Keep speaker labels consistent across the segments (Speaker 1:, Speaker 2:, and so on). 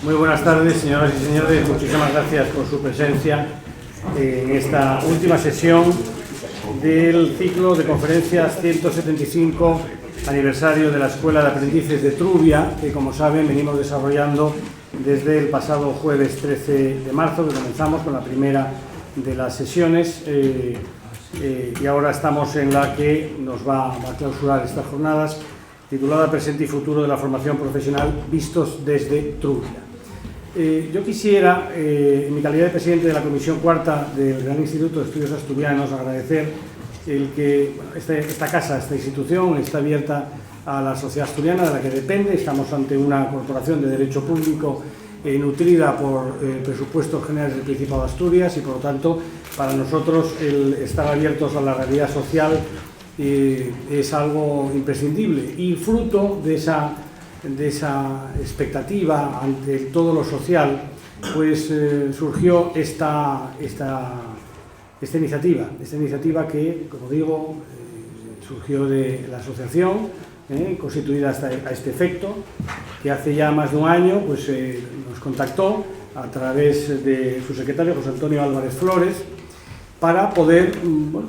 Speaker 1: Muy buenas tardes, señoras y señores. Muchísimas gracias por su presencia en esta última sesión del ciclo de conferencias 175 aniversario de la Escuela de Aprendices de Trubia, que, como saben, venimos desarrollando desde el pasado jueves 13 de marzo, que comenzamos con la primera de las sesiones y ahora estamos en la que nos va a clausurar estas jornadas, titulada Presente y Futuro de la Formación Profesional vistos desde Trubia. Yo quisiera, en mi calidad de presidente de la Comisión Cuarta del Real Instituto de Estudios Asturianos, agradecer el que esta casa, esta institución, está abierta a la sociedad asturiana de la que depende. Estamos ante una corporación de derecho público nutrida por presupuestos generales del Principado de Asturias y, por lo tanto, para nosotros el estar abiertos a la realidad social es algo imprescindible, y fruto de esa expectativa ante todo lo social, pues surgió esta iniciativa que, como digo, surgió de la asociación constituida a este efecto, que hace ya más de un año pues, nos contactó a través de su secretario, José Antonio Álvarez Flores, para poder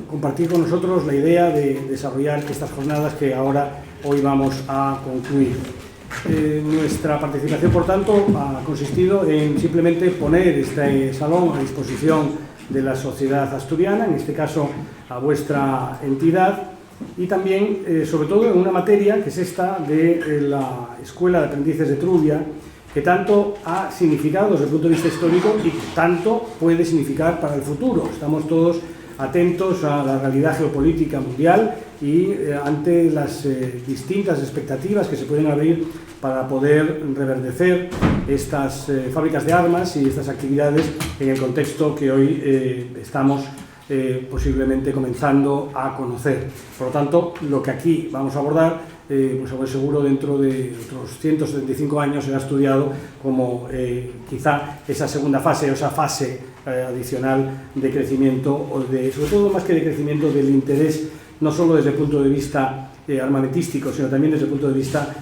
Speaker 1: compartir con nosotros la idea de desarrollar estas jornadas que hoy vamos a concluir. Nuestra participación, por tanto, ha consistido en simplemente poner este salón a disposición de la sociedad asturiana, en este caso a vuestra entidad, y también, sobre todo, en una materia que es esta de la Escuela de Aprendices de Trubia, que tanto ha significado desde el punto de vista histórico y que tanto puede significar para el futuro. Estamos todos atentos a la realidad geopolítica mundial y ante las distintas expectativas que se pueden abrir para poder reverdecer estas fábricas de armas y estas actividades en el contexto que hoy estamos posiblemente comenzando a conocer. Por lo tanto, lo que aquí vamos a abordar, pues seguro dentro de otros 175 años será estudiado como quizá esa segunda fase o esa fase adicional de crecimiento, o sobre todo, más que de crecimiento, del interés, no solo desde el punto de vista armamentístico, sino también desde el punto de vista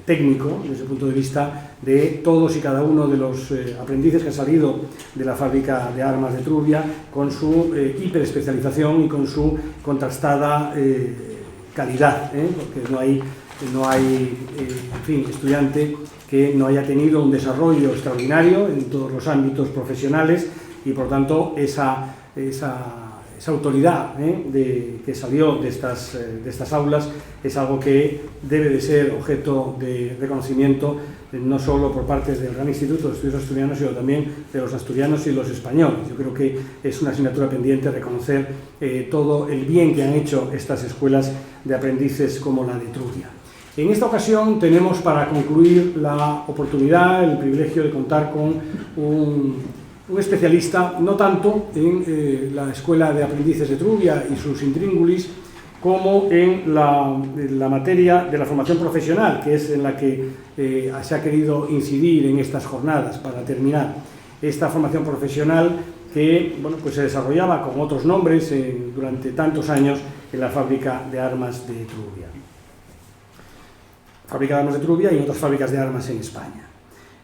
Speaker 1: técnico, desde el punto de vista de todos y cada uno de los aprendices que han salido de la fábrica de armas de Trubia, con su hiperespecialización y con su contrastada calidad, porque no hay en fin, estudiante que no haya tenido un desarrollo extraordinario en todos los ámbitos profesionales, y por tanto esa autoridad que salió de estas aulas es algo que debe de ser objeto de reconocimiento, no solo por parte del Gran Instituto de Estudios Asturianos, sino también de los asturianos y los españoles. Yo creo que es una asignatura pendiente reconocer todo el bien que han hecho estas escuelas de aprendices como la de Trubia. En esta ocasión tenemos, para concluir, la oportunidad, el privilegio de contar con un especialista, no tanto en la Escuela de Aprendices de Trubia y sus intríngulis, como en la materia de la formación profesional, que es en la que se ha querido incidir en estas jornadas para terminar esta formación profesional que pues se desarrollaba con otros nombres durante tantos años en la fábrica de armas de Trubia. Fábrica de armas de Trubia y otras fábricas de armas en España.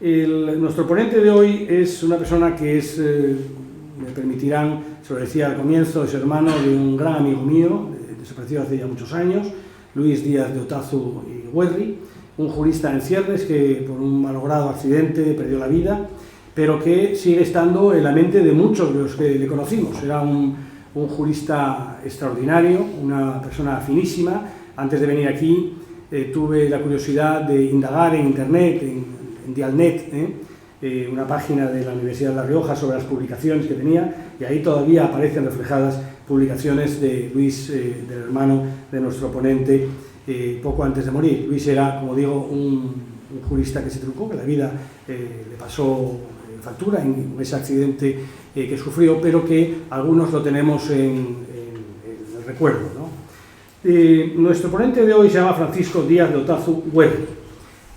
Speaker 1: Nuestro ponente de hoy es una persona que es, me permitirán, se lo decía al comienzo, es hermano de un gran amigo mío, desaparecido hace ya muchos años, Luis Díaz de Otazu y Huerri, un jurista en ciernes que por un malogrado accidente perdió la vida, pero que sigue estando en la mente de muchos de los que le conocimos. Era un jurista extraordinario, una persona finísima. Antes de venir aquí tuve la curiosidad de indagar en Internet, en Dialnet, una página de la Universidad de La Rioja, sobre las publicaciones que tenía, y ahí todavía aparecen reflejadas publicaciones de Luis, del hermano de nuestro ponente, poco antes de morir. Luis era, como digo, un jurista que se trucó, que la vida le pasó factura en ese accidente que sufrió, pero que algunos lo tenemos en el recuerdo, ¿no? Nuestro ponente de hoy se llama Francisco Díaz de Otazu Huerri.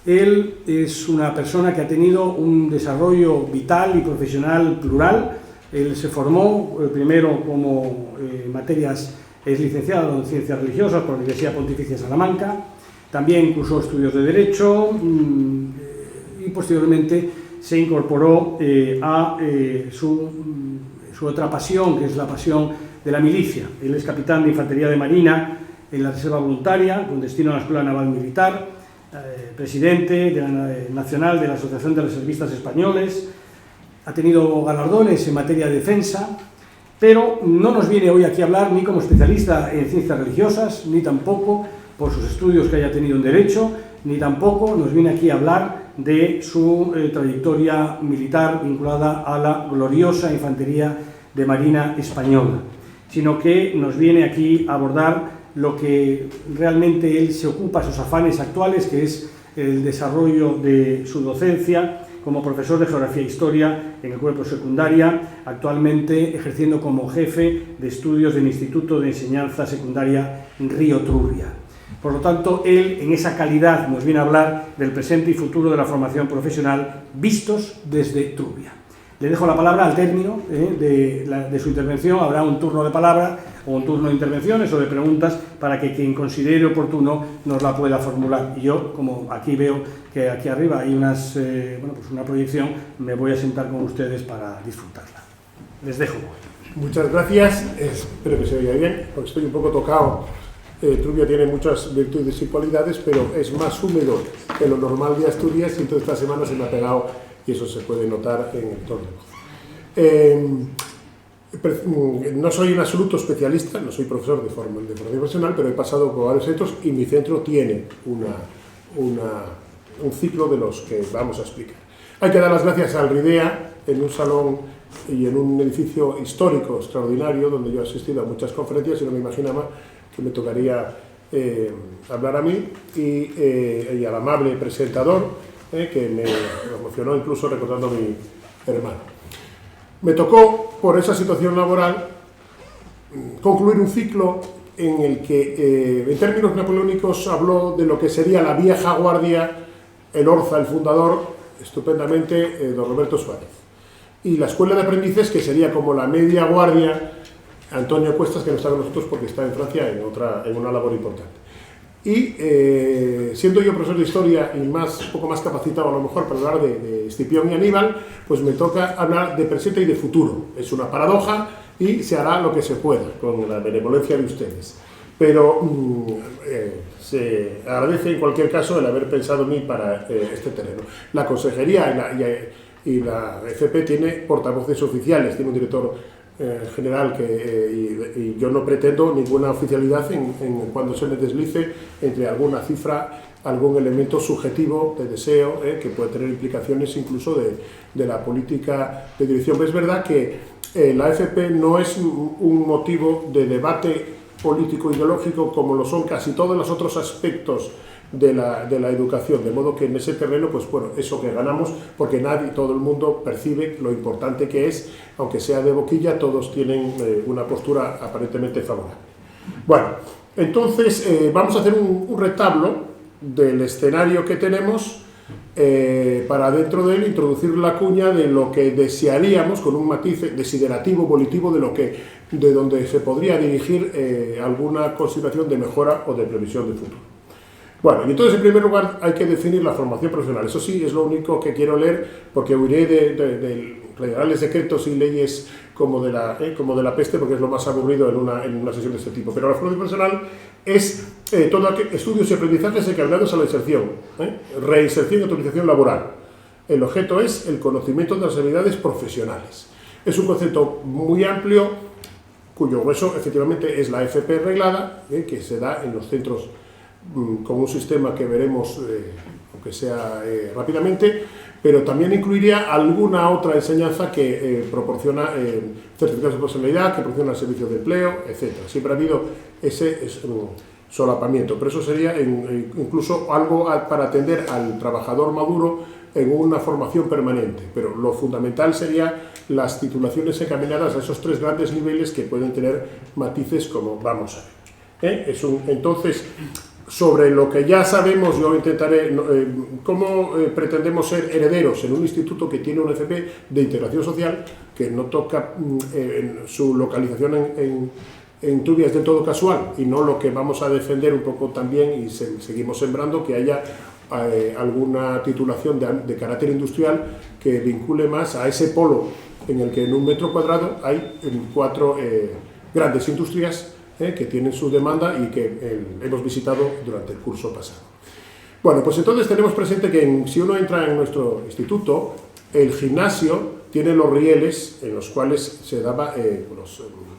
Speaker 1: Él es una persona que ha tenido un desarrollo vital y profesional plural. Él se formó primero como materias, es licenciado en Ciencias Religiosas por la Universidad Pontificia de Salamanca, también cursó estudios de Derecho y posteriormente se incorporó a su otra pasión, que es la pasión de la milicia. Él es capitán de Infantería de Marina en la Reserva Voluntaria, con destino a la Escuela Naval Militar, presidente nacional de la Asociación de Reservistas Españoles, ha tenido galardones en materia de defensa, pero no nos viene hoy aquí a hablar ni como especialista en ciencias religiosas, ni tampoco por sus estudios que haya tenido en Derecho, ni tampoco nos viene aquí a hablar de su trayectoria militar vinculada a la gloriosa Infantería de Marina Española, sino que nos viene aquí a abordar lo que realmente él se ocupa, sus afanes actuales, que es el desarrollo de su docencia como profesor de Geografía e Historia en el cuerpo secundaria, actualmente ejerciendo como jefe de estudios del Instituto de Enseñanza Secundaria Río Trubia. Por lo tanto, él en esa calidad nos viene a hablar del presente y futuro de la formación profesional vistos desde Trubia. Le dejo la palabra al término de su intervención. Habrá un turno de palabra o un turno de intervenciones o de preguntas para que quien considere oportuno nos la pueda formular. Y yo, como aquí veo que aquí arriba hay una proyección, me voy a sentar con ustedes para disfrutarla. Les dejo.
Speaker 2: Muchas gracias. Espero que se oiga bien, porque estoy un poco tocado. Trubia tiene muchas virtudes y cualidades, pero es más húmedo que lo normal de Asturias, y entonces esta semana se me ha pegado, y eso se puede notar en el tono de voz. No soy en absoluto especialista, no soy profesor de formación profesional, pero he pasado por varios centros y mi centro tiene un ciclo de los que vamos a explicar. Hay que dar las gracias al RIDEA, en un salón y en un edificio histórico extraordinario, donde yo he asistido a muchas conferencias y no me imaginaba que me tocaría hablar a mí, y al amable presentador, que me emocionó incluso recordando a mi hermano. Me tocó, por esa situación laboral, concluir un ciclo en el que, en términos napoleónicos, habló de lo que sería la vieja guardia, el Orza, el fundador, estupendamente, don Roberto Suárez, y la escuela de aprendices, que sería como la media guardia, Antonio Cuestas, que no está con nosotros porque está en Francia en una labor importante. Y siendo yo profesor de historia y poco más capacitado a lo mejor para hablar de Escipión y Aníbal, pues me toca hablar de presente y de futuro. Es una paradoja y se hará lo que se pueda con la benevolencia de ustedes. Pero se agradece en cualquier caso el haber pensado en mí para este terreno. La consejería y la FP tiene portavoces oficiales, tiene un director general y yo no pretendo ninguna oficialidad en cuando se me deslice entre alguna cifra, algún elemento subjetivo de deseo, que puede tener implicaciones incluso de la política de dirección. Pero es verdad que la FP no es un motivo de debate político ideológico como lo son casi todos los otros aspectos de la educación, de modo que en ese terreno, pues bueno, eso que ganamos, porque todo el mundo percibe lo importante que es, aunque sea de boquilla, todos tienen una postura aparentemente favorable. Bueno, entonces vamos a hacer un retablo del escenario que tenemos para dentro de él introducir la cuña de lo que desearíamos, con un matiz desiderativo, volitivo, de donde se podría dirigir alguna consideración de mejora o de previsión de futuro. Bueno, y entonces en primer lugar hay que definir la formación profesional. Eso sí, es lo único que quiero leer, porque huiré de reales decretos y leyes como de la peste, porque es lo más aburrido en una sesión de este tipo. Pero la formación profesional es todo estudios y aprendizajes encaminados a la inserción, reinserción y autorización laboral. El objeto es el conocimiento de las habilidades profesionales. Es un concepto muy amplio, cuyo hueso efectivamente es la FP reglada, que se da en los centros con un sistema que veremos, aunque sea rápidamente, pero también incluiría alguna otra enseñanza que proporciona certificados de profesionalidad, que proporciona servicios de empleo, etc. Siempre ha habido ese solapamiento, pero eso sería incluso algo para atender al trabajador maduro en una formación permanente. Pero lo fundamental sería las titulaciones encaminadas a esos tres grandes niveles que pueden tener matices como vamos a ver. Entonces, sobre lo que ya sabemos, yo intentaré cómo pretendemos ser herederos en un instituto que tiene un FP de integración social, que no toca su localización en Trubia, es del todo casual, y no lo que vamos a defender un poco también, y seguimos sembrando, que haya alguna titulación de carácter industrial que vincule más a ese polo en el que en 1 metro cuadrado hay 4 grandes industrias que tienen su demanda y que hemos visitado durante el curso pasado. Bueno, pues entonces tenemos presente que si uno entra en nuestro instituto, el gimnasio tiene los rieles en los cuales se daba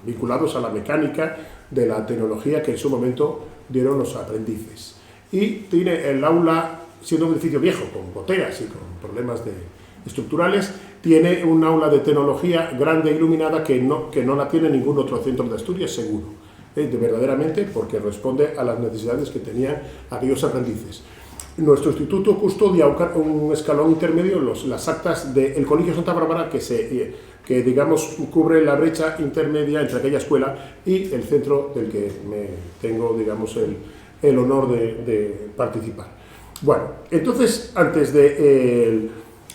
Speaker 2: vinculados a la mecánica de la tecnología que en su momento dieron los aprendices. Y tiene el aula, siendo un edificio viejo, con goteras y con problemas estructurales, tiene un aula de tecnología grande e iluminada que no la tiene ningún otro centro de Asturias, seguro. Verdaderamente, porque responde a las necesidades que tenían aquellos aprendices. Nuestro instituto custodia un escalón intermedio, las actas del Colegio Santa Bárbara, que digamos cubre la brecha intermedia entre aquella escuela y el centro del que tengo, digamos, el honor de participar. Bueno, entonces,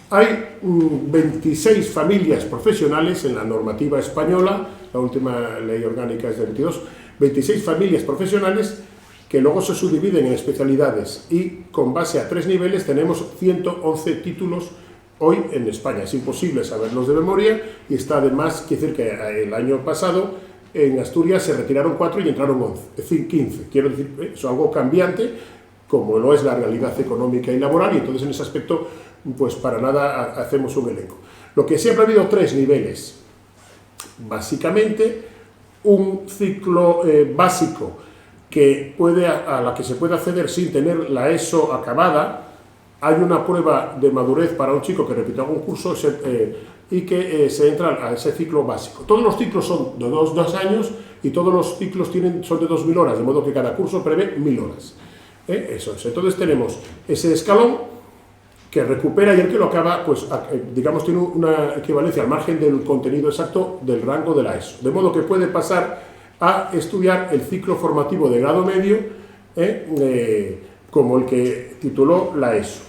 Speaker 2: hay 26 familias profesionales en la normativa española, la última ley orgánica es de 22, 26 familias profesionales que luego se subdividen en especialidades y con base a 3 niveles tenemos 111 títulos hoy en España. Es imposible saberlos de memoria y está además, quiere decir que el año pasado en Asturias se retiraron 4 y entraron 11, es decir, 15. Quiero decir, eso es algo cambiante, como lo es la realidad económica y laboral, y entonces en ese aspecto, pues para nada hacemos un elenco. Lo que siempre ha habido 3 niveles, básicamente un ciclo básico a la que se puede acceder sin tener la ESO acabada. Hay una prueba de madurez para un chico que repite algún curso y que se entra a ese ciclo básico. Todos los ciclos son de 2 años y todos los ciclos son de 2.000 horas, de modo que cada curso prevé 1.000 horas. Eso es. Entonces tenemos ese escalón que recupera y el que lo acaba, pues digamos, tiene una equivalencia al margen del contenido exacto del rango de la ESO. De modo que puede pasar a estudiar el ciclo formativo de grado medio como el que tituló la ESO.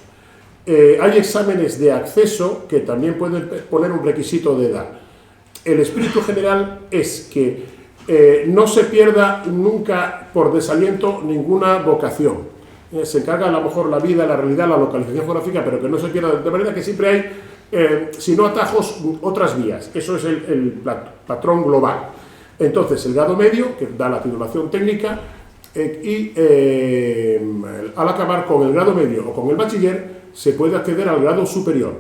Speaker 2: Hay exámenes de acceso que también pueden poner un requisito de edad. El espíritu general es que no se pierda nunca por desaliento ninguna vocación. Se encarga a lo mejor la vida, la realidad, la localización geográfica, pero que no se pierda, de manera que siempre hay, si no atajos, otras vías. Eso es el patrón global. Entonces, el grado medio, que da la titulación técnica, y al acabar con el grado medio o con el bachiller, se puede acceder al grado superior.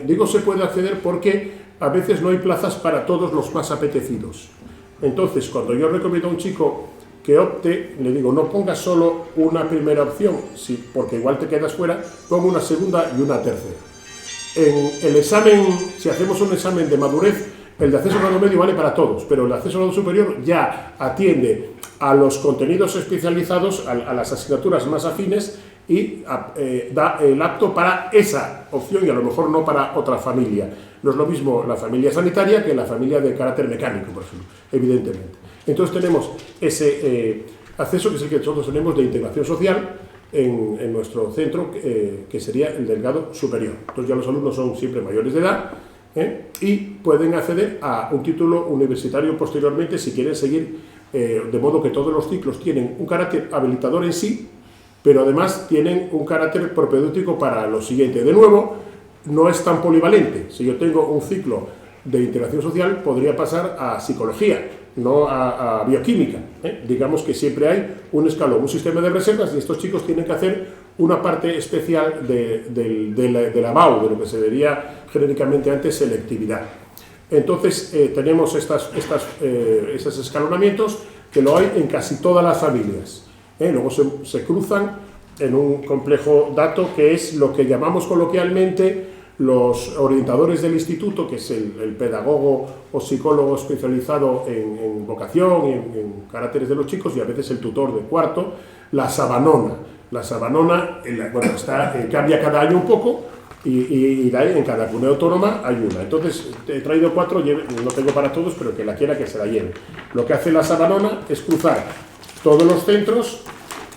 Speaker 2: Digo se puede acceder porque a veces no hay plazas para todos los más apetecidos. Entonces, cuando yo recomiendo a un chico que opte, le digo, no pongas solo una primera opción, porque igual te quedas fuera, pongo una segunda y una tercera. En el examen, si hacemos un examen de madurez, el de acceso al grado medio vale para todos, pero el de acceso al grado superior ya atiende a los contenidos especializados, a las asignaturas más afines y da el apto para esa opción y a lo mejor no para otra familia. No es lo mismo la familia sanitaria que la familia de carácter mecánico, por ejemplo, evidentemente. Entonces tenemos ese acceso, que es el que nosotros tenemos de integración social en nuestro centro, que sería el del grado superior. Entonces ya los alumnos son siempre mayores de edad, y pueden acceder a un título universitario posteriormente si quieren seguir, de modo que todos los ciclos tienen un carácter habilitador en sí, pero además tienen un carácter propedéutico para lo siguiente. De nuevo, no es tan polivalente. Si yo tengo un ciclo de integración social, podría pasar a psicología, no a bioquímica. Digamos que siempre hay un escalón, un sistema de reservas, y estos chicos tienen que hacer una parte especial de la BAU, de lo que se diría genéricamente antes selectividad. Entonces tenemos estos escalonamientos que lo hay en casi todas las familias. Luego se cruzan en un complejo dato que es lo que llamamos coloquialmente los orientadores del instituto, que es el pedagogo o psicólogo especializado en vocación y en caracteres de los chicos, y a veces el tutor de cuarto, la sabanona. La sabanona, bueno, cambia cada año un poco, y en cada comunidad autónoma hay una. Entonces he traído 4, no tengo para todos, pero que la quiera que se la lleve. Lo que hace la sabanona es cruzar todos los centros,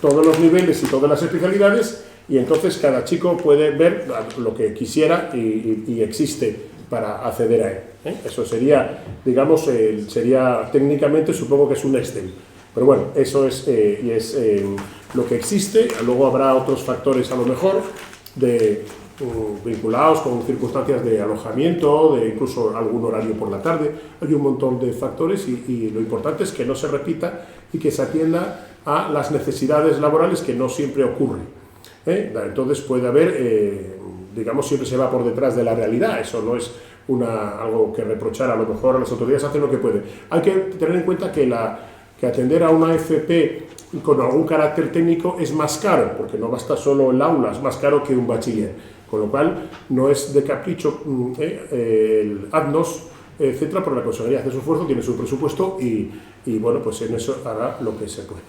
Speaker 2: todos los niveles y todas las especialidades, y entonces cada chico puede ver lo que quisiera y existe para acceder a él. Eso sería, digamos, sería técnicamente, supongo que es un Excel. Pero bueno, eso es, lo que existe. Luego habrá otros factores a lo mejor vinculados con circunstancias de alojamiento, de incluso algún horario por la tarde. Hay un montón de factores y lo importante es que no se repita y que se atienda a las necesidades laborales, que no siempre ocurren. Entonces puede haber, digamos, siempre se va por detrás de la realidad. Eso no es algo que reprochar. A lo mejor las autoridades hacen lo que pueden. Hay que tener en cuenta que atender a una FP con algún carácter técnico es más caro, porque no basta solo el aula, es más caro que un bachiller. Con lo cual, no es de capricho el ADNOS, etcétera, porque la Consejería hace su esfuerzo, tiene su presupuesto y bueno, pues en eso hará lo que se pueda.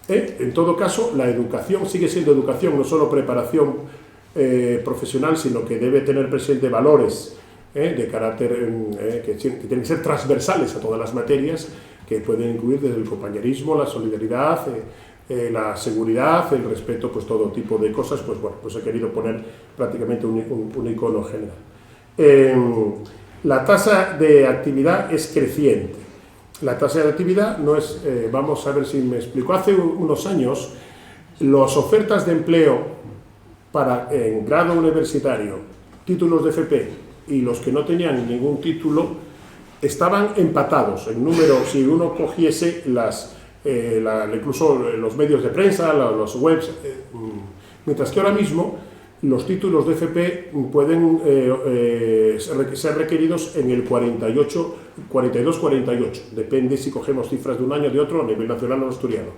Speaker 2: En todo caso, la educación sigue siendo educación, no solo preparación profesional, sino que debe tener presente valores de carácter que tienen que ser transversales a todas las materias, que pueden incluir desde el compañerismo, la solidaridad, la seguridad, el respeto, pues todo tipo de cosas. Pues bueno, pues he querido poner prácticamente un icono general. La tasa de actividad es creciente. La tasa de actividad no es, vamos a ver si me explico. Hace unos años, las ofertas de empleo en grado universitario, títulos de FP y los que no tenían ningún título, estaban empatados en número. Si uno cogiese incluso los medios de prensa, los webs, mientras que ahora mismo los títulos de FP pueden ser requeridos en el 42-48, depende si cogemos cifras de un año o de otro, a nivel nacional o asturiano.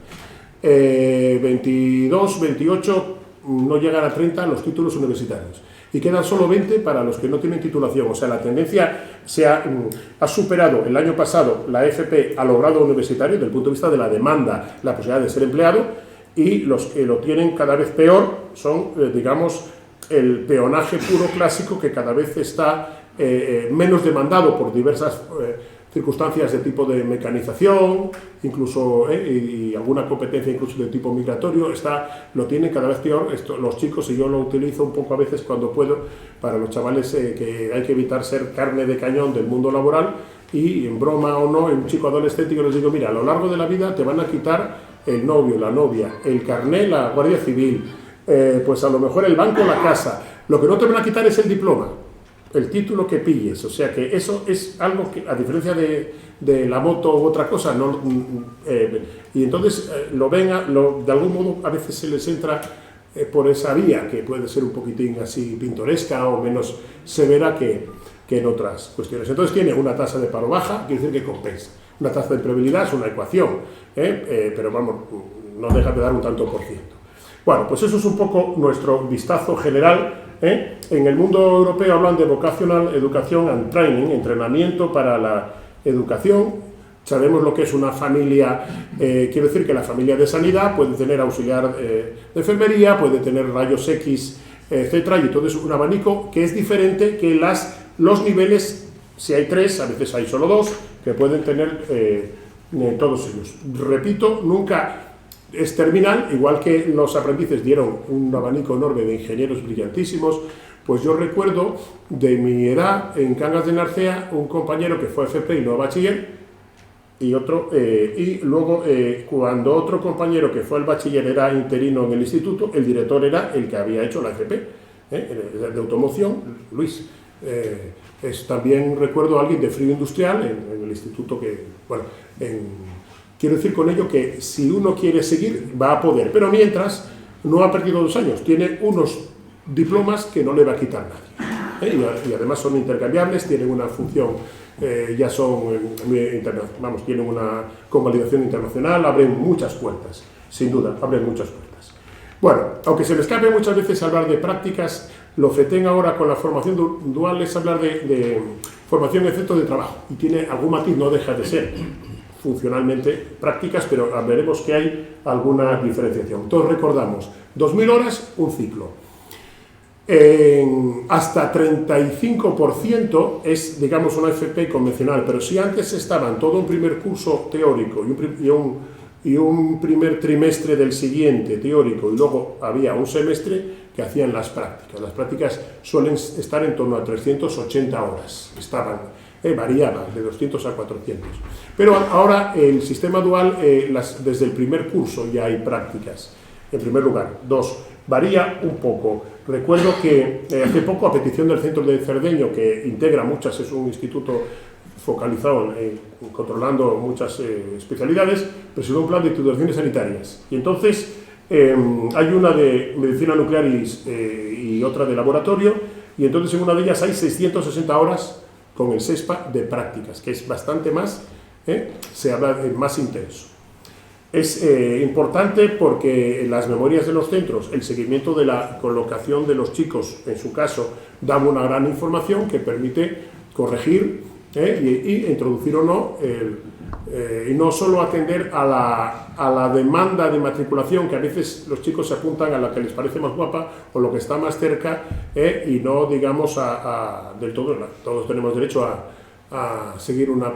Speaker 2: 22, 28, no llegan a 30 los títulos universitarios. Y quedan solo 20 para los que no tienen titulación. O sea, la tendencia ha superado el año pasado la FP a lo grado universitario, desde el punto de vista de la demanda, la posibilidad de ser empleado, y los que lo tienen cada vez peor son, digamos, el peonaje puro clásico, que cada vez está menos demandado por diversas circunstancias de tipo de mecanización, incluso y alguna competencia incluso de tipo migratorio, lo tienen cada vez peor los chicos, y yo lo utilizo un poco a veces cuando puedo para los chavales, que hay que evitar ser carne de cañón del mundo laboral, y en broma o no, un chico adolescente, yo les digo, mira, a lo largo de la vida te van a quitar el novio, la novia, el carné, la Guardia Civil, pues a lo mejor el banco, la casa. Lo que no te van a quitar es el diploma, el título que pilles. O sea que eso es algo que, a diferencia de la moto u otra cosa, y entonces lo ven, de algún modo a veces se les entra por esa vía, que puede ser un poquitín así pintoresca o menos severa que en otras cuestiones. Entonces tiene una tasa de paro baja, quiere decir que compensa. Una tasa de empleabilidad es una ecuación, pero vamos, no deja de dar un tanto por ciento. Bueno, pues eso es un poco nuestro vistazo general. En el mundo europeo hablan de Vocational Education and Training, entrenamiento para la educación. Sabemos lo que es una familia, quiero decir que la familia de sanidad puede tener auxiliar de enfermería, puede tener rayos X, etcétera, y entonces un abanico que es diferente que los niveles. Si hay 3, a veces hay solo 2, que pueden tener todos ellos. Repito, nunca es terminal, igual que los aprendices dieron un abanico enorme de ingenieros brillantísimos. Pues yo recuerdo de mi edad en Cangas de Narcea un compañero que fue FP y no bachiller, y luego cuando otro compañero que fue el bachiller era interino en el instituto, el director era el que había hecho la FP de automoción, Luis. También recuerdo a alguien de frío industrial en el instituto que, bueno, quiero decir con ello que si uno quiere seguir va a poder, pero mientras no ha perdido 2 años, tiene unos diplomas que no le va a quitar nadie, y además son intercambiables, tienen una función, tienen una convalidación internacional, abren muchas puertas, sin duda, abren muchas puertas. Bueno, aunque se me escape muchas veces hablar de prácticas, lo FETEN ahora con la formación dual es hablar de formación en efectos de trabajo, y tiene algún matiz, no deja de ser funcionalmente prácticas, pero veremos que hay alguna diferenciación. Todos recordamos, 2.000 horas, un ciclo. Hasta 35% es, digamos, una FP convencional, pero si antes estaban todo un primer curso teórico y un primer trimestre del siguiente teórico, y luego había un semestre que hacían las prácticas. Las prácticas suelen estar en torno a 380 horas, variaban de 200 a 400. Pero ahora el sistema dual, desde el primer curso ya hay prácticas. en primer lugar. Dos, varía un poco. Recuerdo que hace poco, a petición del Centro de Cerdeño, que integra muchas, es un instituto focalizado controlando muchas especialidades, presentó un plan de titulaciones sanitarias. Y entonces hay una de medicina nuclear y otra de laboratorio, y entonces en una de ellas hay 660 horas con el SESPA de prácticas, que es bastante más, se habla de más intenso. Es importante porque en las memorias de los centros, el seguimiento de la colocación de los chicos, en su caso, da una gran información que permite corregir y introducir o no, y no solo atender a la demanda de matriculación, que a veces los chicos se apuntan a la que les parece más guapa o lo que está más cerca, y no, digamos, del todo. Todos tenemos derecho a seguir una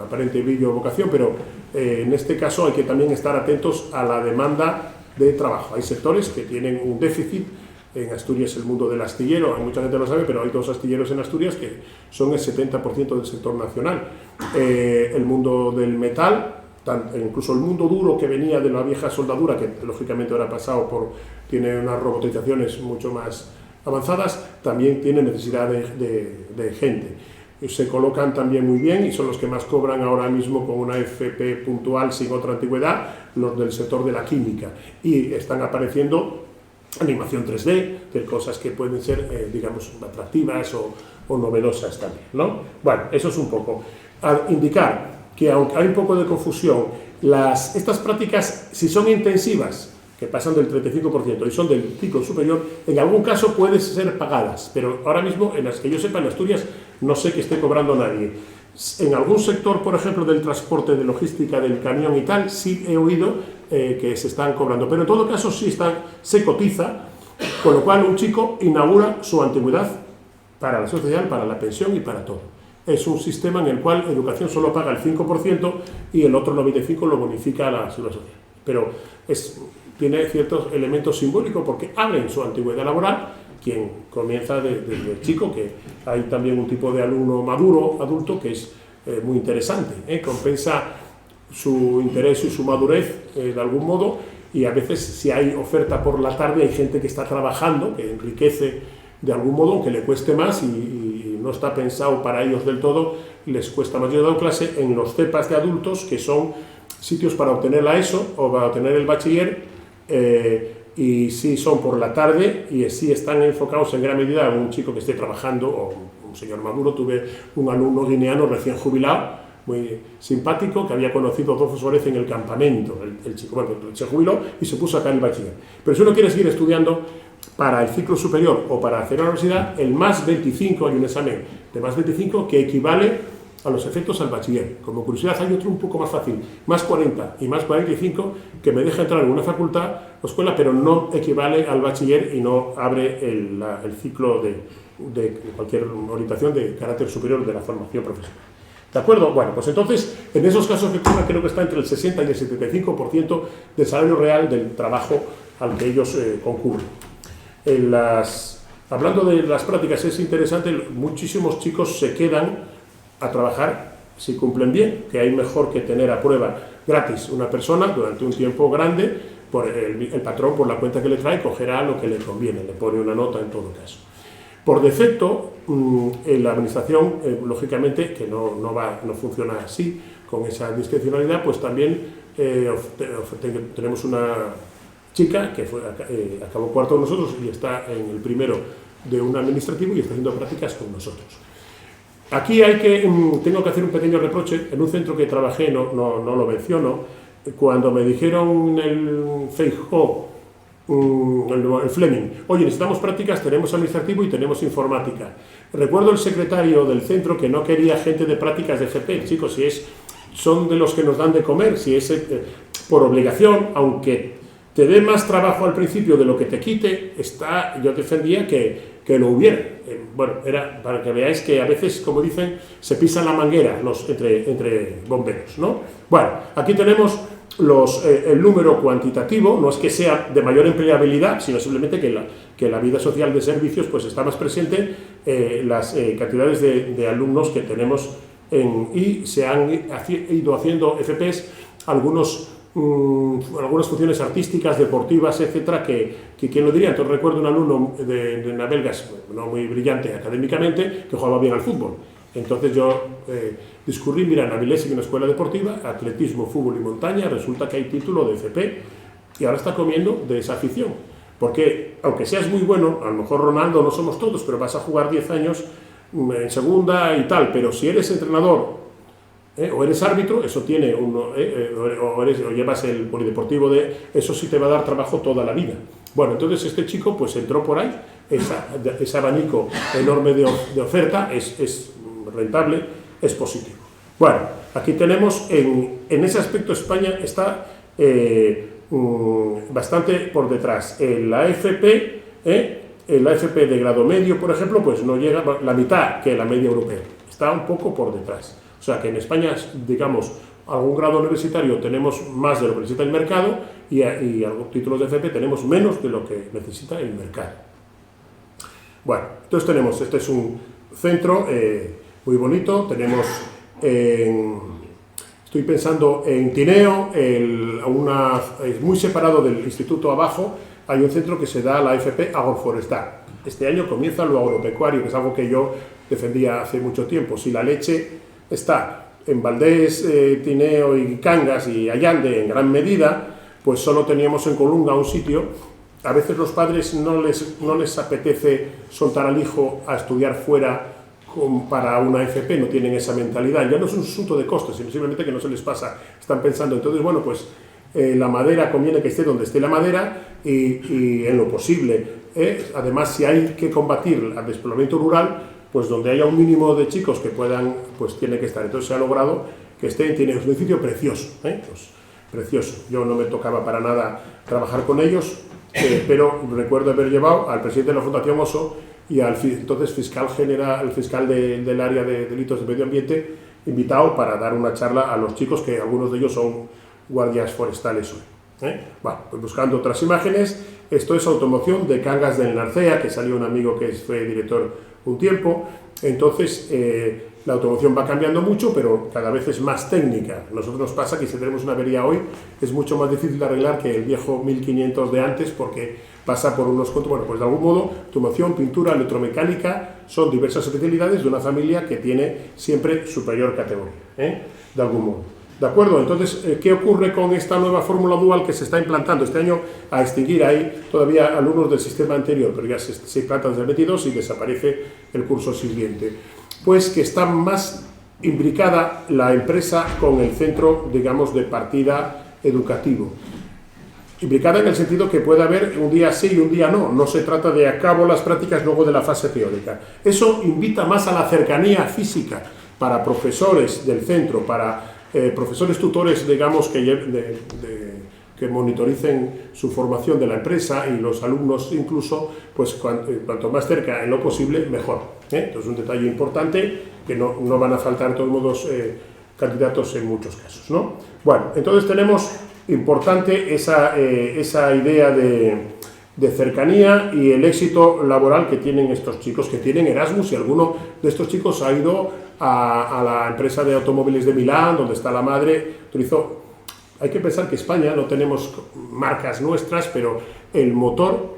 Speaker 2: aparente brillo o vocación, pero en este caso hay que también estar atentos a la demanda de trabajo. Hay sectores que tienen un déficit. En Asturias el mundo del astillero, mucha gente lo sabe, pero hay 2 astilleros en Asturias que son el 70% del sector nacional. El mundo del metal, incluso el mundo duro que venía de la vieja soldadura, que lógicamente ahora ha pasado tiene unas robotizaciones mucho más avanzadas, también tiene necesidad de gente. Se colocan también muy bien y son los que más cobran ahora mismo con una FP puntual sin otra antigüedad, los del sector de la química. Y están apareciendo animación 3D, de cosas que pueden ser, digamos, atractivas o novedosas también, ¿no? Bueno, eso es un poco. A indicar que aunque hay un poco de confusión, estas prácticas, si son intensivas, que pasan del 35% y son del ciclo superior, en algún caso pueden ser pagadas, pero ahora mismo, en las que yo sepa, en Asturias, no sé que esté cobrando nadie. En algún sector, por ejemplo, del transporte, de logística, del camión y tal, sí he oído que se están cobrando, pero en todo caso sí se cotiza, con lo cual un chico inaugura su antigüedad para la sociedad, para la pensión y para todo. Es un sistema en el cual educación solo paga el 5% y el otro 95% lo bonifica a la seguridad social. Pero tiene ciertos elementos simbólicos porque abren su antigüedad laboral, quien comienza desde chico, que hay también un tipo de alumno maduro, adulto, que es muy interesante, compensa su interés y su madurez de algún modo, y a veces si hay oferta por la tarde hay gente que está trabajando, que enriquece de algún modo, aunque le cueste más y no está pensado para ellos del todo, les cuesta más. Yo he dado clase en los CEPAs de adultos, que son sitios para obtener la ESO o para obtener el bachiller, y sí son por la tarde y sí están enfocados en gran medida a un chico que esté trabajando o un señor maduro. Tuve un alumno guineano recién jubilado, muy simpático, que había conocido a Adolfo Suárez en el campamento. El chico, bueno, se jubiló y se puso acá en el bachiller. Pero si uno quiere seguir estudiando para el ciclo superior o para hacer la universidad, el más 25, hay un examen de más 25 que equivale a los efectos al bachiller. Como curiosidad hay otro un poco más fácil, más 40 y más 45, que me deja entrar en una facultad o escuela, pero no equivale al bachiller y no abre el ciclo de cualquier orientación de carácter superior de la formación profesional. ¿De acuerdo? Bueno, pues entonces, en esos casos que cobran, creo que está entre el 60 y el 75% del salario real del trabajo al que ellos concurren. Hablando de las prácticas, es interesante, muchísimos chicos se quedan a trabajar si cumplen bien, que hay mejor que tener a prueba gratis una persona durante un tiempo grande, por el patrón, por la cuenta que le trae, cogerá lo que le conviene, le pone una nota en todo caso. Por defecto, en la administración, lógicamente, que no funciona así, con esa discrecionalidad, pues también tenemos una chica que acabó cuarto con nosotros y está en el primero de un administrativo y está haciendo prácticas con nosotros. Aquí tengo que hacer un pequeño reproche. En un centro que trabajé, no lo menciono, cuando me dijeron el Feijóo, el Fleming, oye, necesitamos prácticas, tenemos administrativo y tenemos informática. Recuerdo el secretario del centro que no quería gente de prácticas de FP. Chicos, son de los que nos dan de comer, si es por obligación, aunque te dé más trabajo al principio de lo que te quite, yo defendía que lo hubiera. Bueno, era para que veáis que a veces, como dicen, se pisa la manguera entre bomberos, ¿no? Bueno, aquí tenemos el número cuantitativo, no es que sea de mayor empleabilidad, sino simplemente que la vida social de servicios pues está más presente, las cantidades de alumnos que tenemos y se han ido haciendo FPs, algunos algunas funciones artísticas, deportivas, etcétera, que quién lo diría. Entonces recuerdo un alumno de Nabelgas, no muy brillante académicamente, que jugaba bien al fútbol. Entonces yo discurrí, mira, en Avilés hay una escuela deportiva, atletismo, fútbol y montaña, resulta que hay título de FP y ahora está comiendo de esa afición. Porque aunque seas muy bueno, a lo mejor Ronaldo no somos todos, pero vas a jugar 10 años en segunda y tal, pero si eres entrenador o eres árbitro, eso tiene o llevas el polideportivo eso sí te va a dar trabajo toda la vida. Bueno, entonces este chico pues entró por ahí, ese abanico enorme de oferta es rentable, es positivo. Bueno, aquí tenemos, en ese aspecto España está bastante por detrás. En la FP, de grado medio, por ejemplo, pues no llega la mitad que la media europea, está un poco por detrás. O sea que en España, digamos, algún grado universitario tenemos más de lo que necesita el mercado y algunos títulos de FP tenemos menos de lo que necesita el mercado. Bueno, entonces tenemos, este es un centro muy bonito, tenemos, estoy pensando en Tineo, muy separado del instituto abajo, hay un centro que se da a la FP agroforestal. Este año comienza lo agropecuario, que es algo que yo defendía hace mucho tiempo. Si la leche está en Valdés, Tineo y Cangas y Allande en gran medida, pues solo teníamos en Colunga un sitio. A veces los padres no les apetece soltar al hijo a estudiar fuera para una FP, no tienen esa mentalidad. Ya no es un asunto de costes, sino simplemente que no se les pasa. Están pensando, entonces, bueno, pues la madera conviene que esté donde esté la madera y en lo posible. Además, si hay que combatir el despoblamiento rural, pues donde haya un mínimo de chicos que puedan, pues tiene que estar. Entonces se ha logrado que tiene un edificio precioso, pues, precioso. Yo no me tocaba para nada trabajar con ellos, pero recuerdo haber llevado al presidente de la Fundación Oso y al entonces fiscal general, el fiscal del área de delitos de medio ambiente, invitado para dar una charla a los chicos, que algunos de ellos son guardias forestales hoy. Bueno, pues buscando otras imágenes, esto es automoción de Cangas del Narcea, que salió un amigo que fue director un tiempo. Entonces la automoción va cambiando mucho, pero cada vez es más técnica. A nosotros nos pasa que si tenemos una avería hoy es mucho más difícil de arreglar que el viejo 1500 de antes, porque pasa por unos cuantos. Bueno, pues de algún modo automoción, pintura, electromecánica son diversas especialidades de una familia que tiene siempre superior categoría, de algún modo. ¿De acuerdo? Entonces, ¿qué ocurre con esta nueva fórmula dual que se está implantando este año a extinguir? Hay todavía alumnos del sistema anterior, pero ya se implantan desde el 22 y desaparece el curso siguiente. Pues que está más imbricada la empresa con el centro, digamos, de partida educativo. Imbricada en el sentido que puede haber un día sí y un día no. No se trata de acabo las prácticas luego de la fase teórica. Eso invita más a la cercanía física para profesores del centro, para profesores tutores, digamos, que monitoricen su formación de la empresa y los alumnos incluso, pues cuanto más cerca en lo posible, mejor. Entonces, un detalle importante, que no van a faltar de todos modos candidatos en muchos casos, ¿no? Bueno, entonces tenemos importante esa idea de cercanía y el éxito laboral que tienen estos chicos, que tienen Erasmus, y alguno de estos chicos ha ido a la empresa de automóviles de Milán, donde está la madre. Hay que pensar que España no tenemos marcas nuestras, pero el motor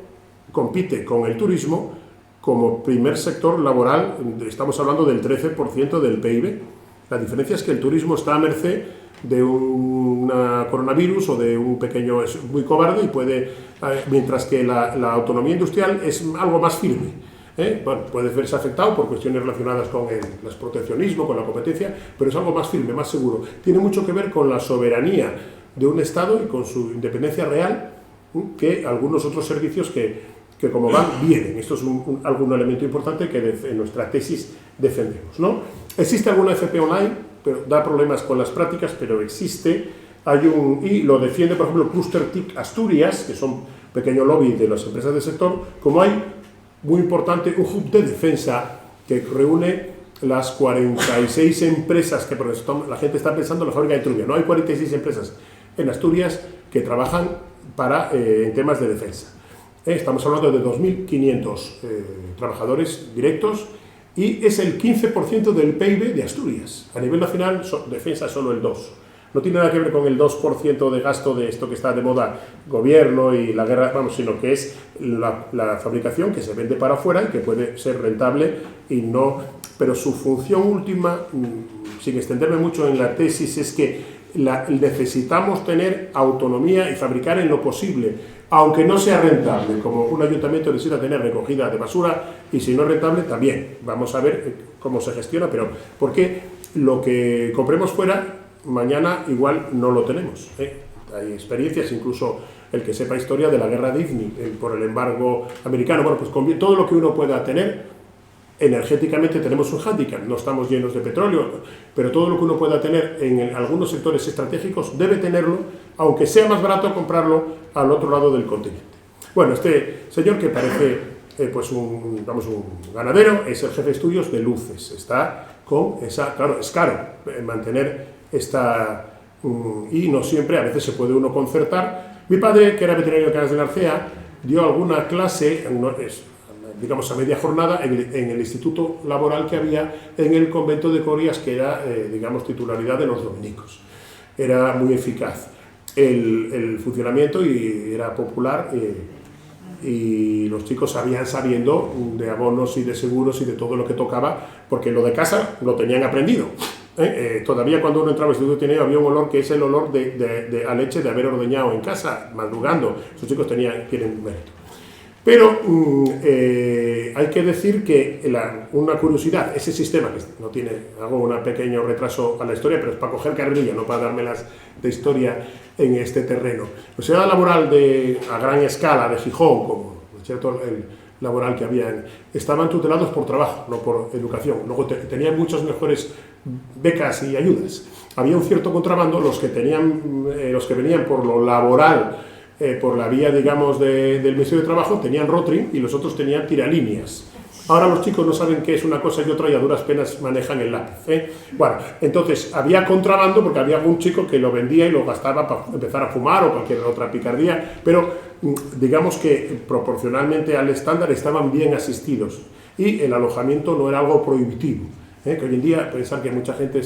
Speaker 2: compite con el turismo como primer sector laboral. Estamos hablando del 13% del PIB. La diferencia es que el turismo está a merced de un coronavirus o de un pequeño, es muy cobarde y mientras que la autonomía industrial es algo más firme. Bueno, puede verse afectado por cuestiones relacionadas con el proteccionismo, con la competencia, pero es algo más firme, más seguro. Tiene mucho que ver con la soberanía de un Estado y con su independencia real, que algunos otros servicios que como van, vienen. Esto es algún elemento importante que en nuestra tesis defendemos, ¿no? Existe alguna FP online, pero da problemas con las prácticas, pero existe. Y lo defiende, por ejemplo, el Cluster TIC Asturias, que son pequeño lobby de las empresas del sector, como hay muy importante un hub de defensa que reúne las 46 empresas que la gente está pensando en la fábrica de Trubia. No hay 46 empresas en Asturias que trabajan en temas de defensa. Estamos hablando de 2.500 trabajadores directos y es el 15% del PIB de Asturias. A nivel nacional, defensa solo el 2%. no tiene nada que ver con el 2% de gasto de esto que está de moda, gobierno y la guerra, vamos, sino que es la fabricación que se vende para afuera y que puede ser rentable y no... Pero su función última, sin extenderme mucho en la tesis, es que necesitamos tener autonomía y fabricar en lo posible, aunque no sea rentable, como un ayuntamiento necesita tener recogida de basura, y si no es rentable también. Vamos a ver cómo se gestiona, pero porque lo que compremos fuera, mañana igual no lo tenemos, ¿eh? Hay experiencias, incluso el que sepa historia de la guerra de IFNI, por el embargo americano. Bueno, pues con todo lo que uno pueda tener, energéticamente tenemos un hándicap, no estamos llenos de petróleo, pero todo lo que uno pueda tener en algunos sectores estratégicos debe tenerlo, aunque sea más barato comprarlo al otro lado del continente. Bueno, este señor que parece pues un ganadero es el jefe de estudios de luces, está con esa, claro, es caro mantener esta, y no siempre, a veces se puede uno concertar. Mi padre, que era veterinario de Cangas de Narcea, dio alguna clase, digamos a media jornada, en el instituto laboral que había en el convento de Corias, que era, digamos, titularidad de los dominicos. Era muy eficaz el funcionamiento y era popular, y los chicos sabían sabiendo de abonos y de seguros y de todo lo que tocaba, porque lo de casa lo tenían aprendido. Todavía cuando uno entraba al instituto había un olor que es el olor a leche de haber ordeñado en casa, madrugando. Esos chicos tienen mérito. Pero hay que decir que una curiosidad, ese sistema, que no tiene, hago un pequeño retraso a la historia, pero es para coger carrerilla, no para dármelas de historia en este terreno. La sociedad laboral a gran escala de Gijón, como ¿cierto? El laboral que había, estaban tutelados por trabajo, no por educación. Luego tenían muchas mejores becas y ayudas. Había un cierto contrabando, los que venían por lo laboral, por la vía, digamos, del Ministerio de Trabajo, tenían Rotring y los otros tenían tiralíneas. Ahora los chicos no saben qué es una cosa y otra y a duras penas manejan el lápiz. Bueno, entonces había contrabando porque había algún chico que lo vendía y lo gastaba para empezar a fumar o cualquier otra picardía, pero digamos que proporcionalmente al estándar estaban bien asistidos y el alojamiento no era algo prohibitivo. Que hoy en día pensar que mucha gente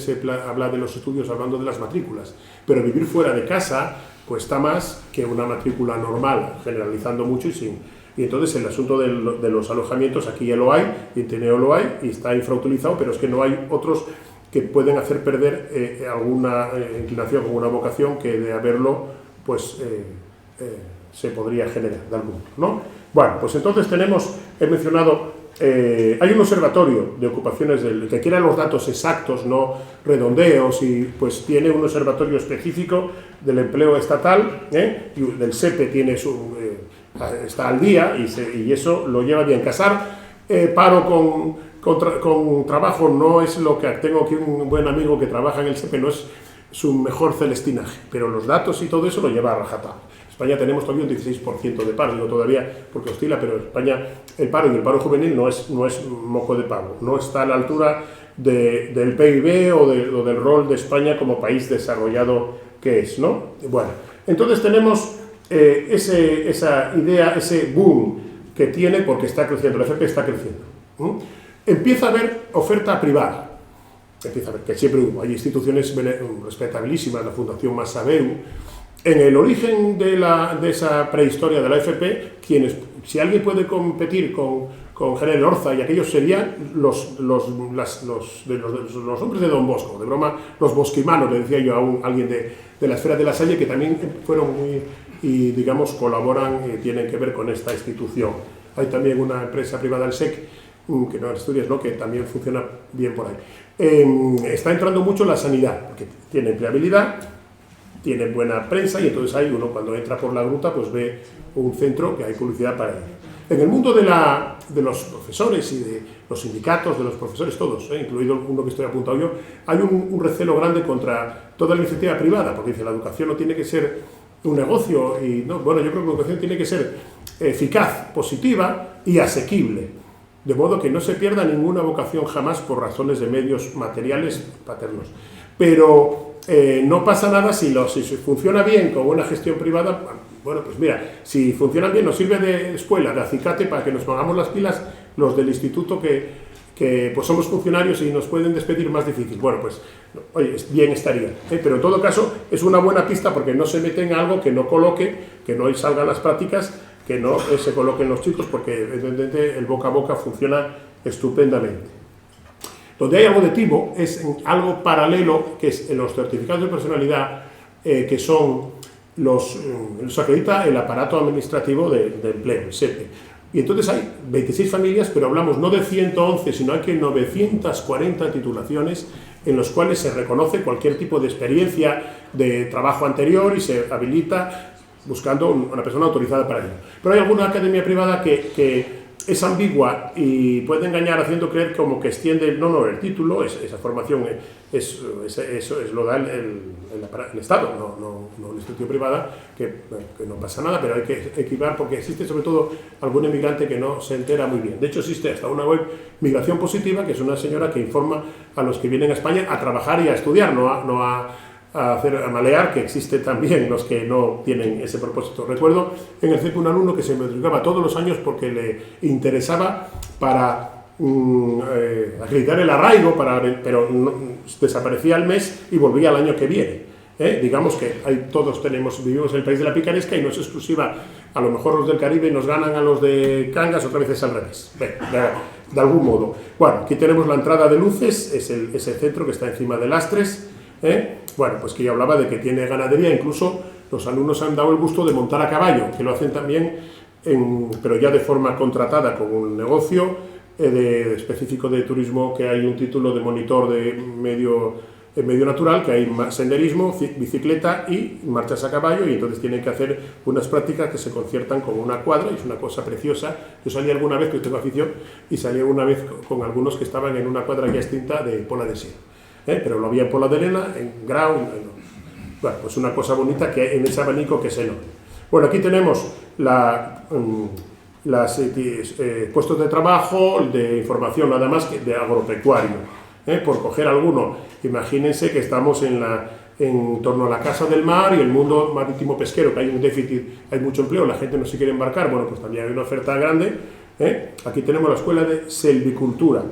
Speaker 2: habla de los estudios hablando de las matrículas, pero vivir fuera de casa cuesta más que una matrícula normal, generalizando mucho y entonces el asunto de los alojamientos aquí ya lo hay, y en Tineo lo hay y está infrautilizado, pero es que no hay otros que pueden hacer perder alguna inclinación, alguna vocación que de haberlo pues se podría generar de algún modo, ¿no? Bueno, pues entonces he mencionado, hay un observatorio de ocupaciones que quiera los datos exactos, no redondeos, y pues tiene un observatorio específico del empleo estatal, y del SEPE está al día y eso lo lleva bien. Casar paro con trabajo no es lo que tengo aquí un buen amigo que trabaja en el SEPE, no es su mejor celestinaje, pero los datos y todo eso lo lleva a rajatabla. España tenemos todavía un 16% de paro, digo todavía porque oscila, pero España el paro y el paro juvenil no es moco de pavo, no está a la altura del PIB o del rol de España como país desarrollado que es, ¿no? Bueno, entonces tenemos esa idea, ese boom que tiene porque está creciendo, la FP está creciendo. Empieza a haber oferta privada, empieza a ver que siempre hubo, hay instituciones respetabilísimas, la Fundación Massabeu. En el origen de esa prehistoria de la FP, si alguien puede competir con General Orza y aquellos serían los hombres de Don Bosco, de broma, los bosquimanos, le decía yo a alguien de la esfera de la Salle, que también fueron muy, y digamos, colaboran y tienen que ver con esta institución. Hay también una empresa privada, el SEC, que no estudias, ¿no?, que también funciona bien por ahí. Está entrando mucho la sanidad, porque tiene empleabilidad, tiene buena prensa y entonces hay uno cuando entra por la gruta pues ve un centro que hay publicidad para él. En el mundo de los profesores y de los sindicatos de los profesores todos, incluido uno que estoy apuntado yo, hay un recelo grande contra toda la iniciativa privada, porque dice la educación no tiene que ser un negocio y no, bueno, yo creo que la educación tiene que ser eficaz, positiva y asequible, de modo que no se pierda ninguna vocación jamás por razones de medios materiales paternos. Pero no pasa nada si funciona bien con una gestión privada. Bueno, pues mira, si funcionan bien, nos sirve de escuela, de acicate para que nos pongamos las pilas los del instituto que que pues somos funcionarios y nos pueden despedir más difícil. Bueno, pues, oye, bien estaría, pero en todo caso es una buena pista porque no se meten en algo que no coloque, que no salgan las prácticas, que no se coloquen los chicos, porque evidentemente el boca a boca funciona estupendamente. Donde hay algo de timo es en algo paralelo, que es en los certificados de personalidad, que son los acredita el aparato administrativo de empleo, el SEPE. Y entonces hay 26 familias, pero hablamos no de 111, sino hay que 940 titulaciones en los cuales se reconoce cualquier tipo de experiencia de trabajo anterior y se habilita buscando una persona autorizada para ello. Pero hay alguna academia privada que es ambigua y puede engañar haciendo creer como que extiende, el título, esa formación, eso lo da el Estado, no la institución privada, que no pasa nada, pero hay que equivar porque existe sobre todo algún inmigrante que no se entera muy bien. De hecho existe hasta una web, Migración Positiva, que es una señora que informa a los que vienen a España a trabajar y a estudiar, no a malear, que existe también los que no tienen ese propósito. Recuerdo en el CEP un alumno que se matriculaba todos los años porque le interesaba para acreditar el arraigo, pero desaparecía al mes y volvía al año que viene. Digamos que todos vivimos en el país de la picaresca y no es exclusiva, a lo mejor los del Caribe nos ganan a los de Cangas, otra vez es al revés, de algún modo. Bueno, aquí tenemos la entrada de Luces, es el centro que está encima de Lastres. Bueno, pues que yo hablaba de que tiene ganadería, incluso los alumnos han dado el gusto de montar a caballo, que lo hacen también, pero ya de forma contratada con un negocio específico de turismo, que hay un título de monitor de medio natural, que hay senderismo, bicicleta y marchas a caballo, y entonces tienen que hacer unas prácticas que se conciertan con una cuadra, y es una cosa preciosa. Yo salí alguna vez, que tengo afición, y salí alguna vez con algunos que estaban en una cuadra ya extinta de Pola de Sió. Pero lo había en Pola de Arena, en Grau, bueno, pues una cosa bonita que en ese abanico que es enorme. Bueno, aquí tenemos puestos de trabajo, de información, nada más que de agropecuario. Por coger alguno, imagínense que estamos en torno a la Casa del Mar y el mundo marítimo pesquero, que hay un déficit, hay mucho empleo, la gente no se quiere embarcar, bueno, pues también hay una oferta grande. Aquí tenemos la escuela de selvicultura.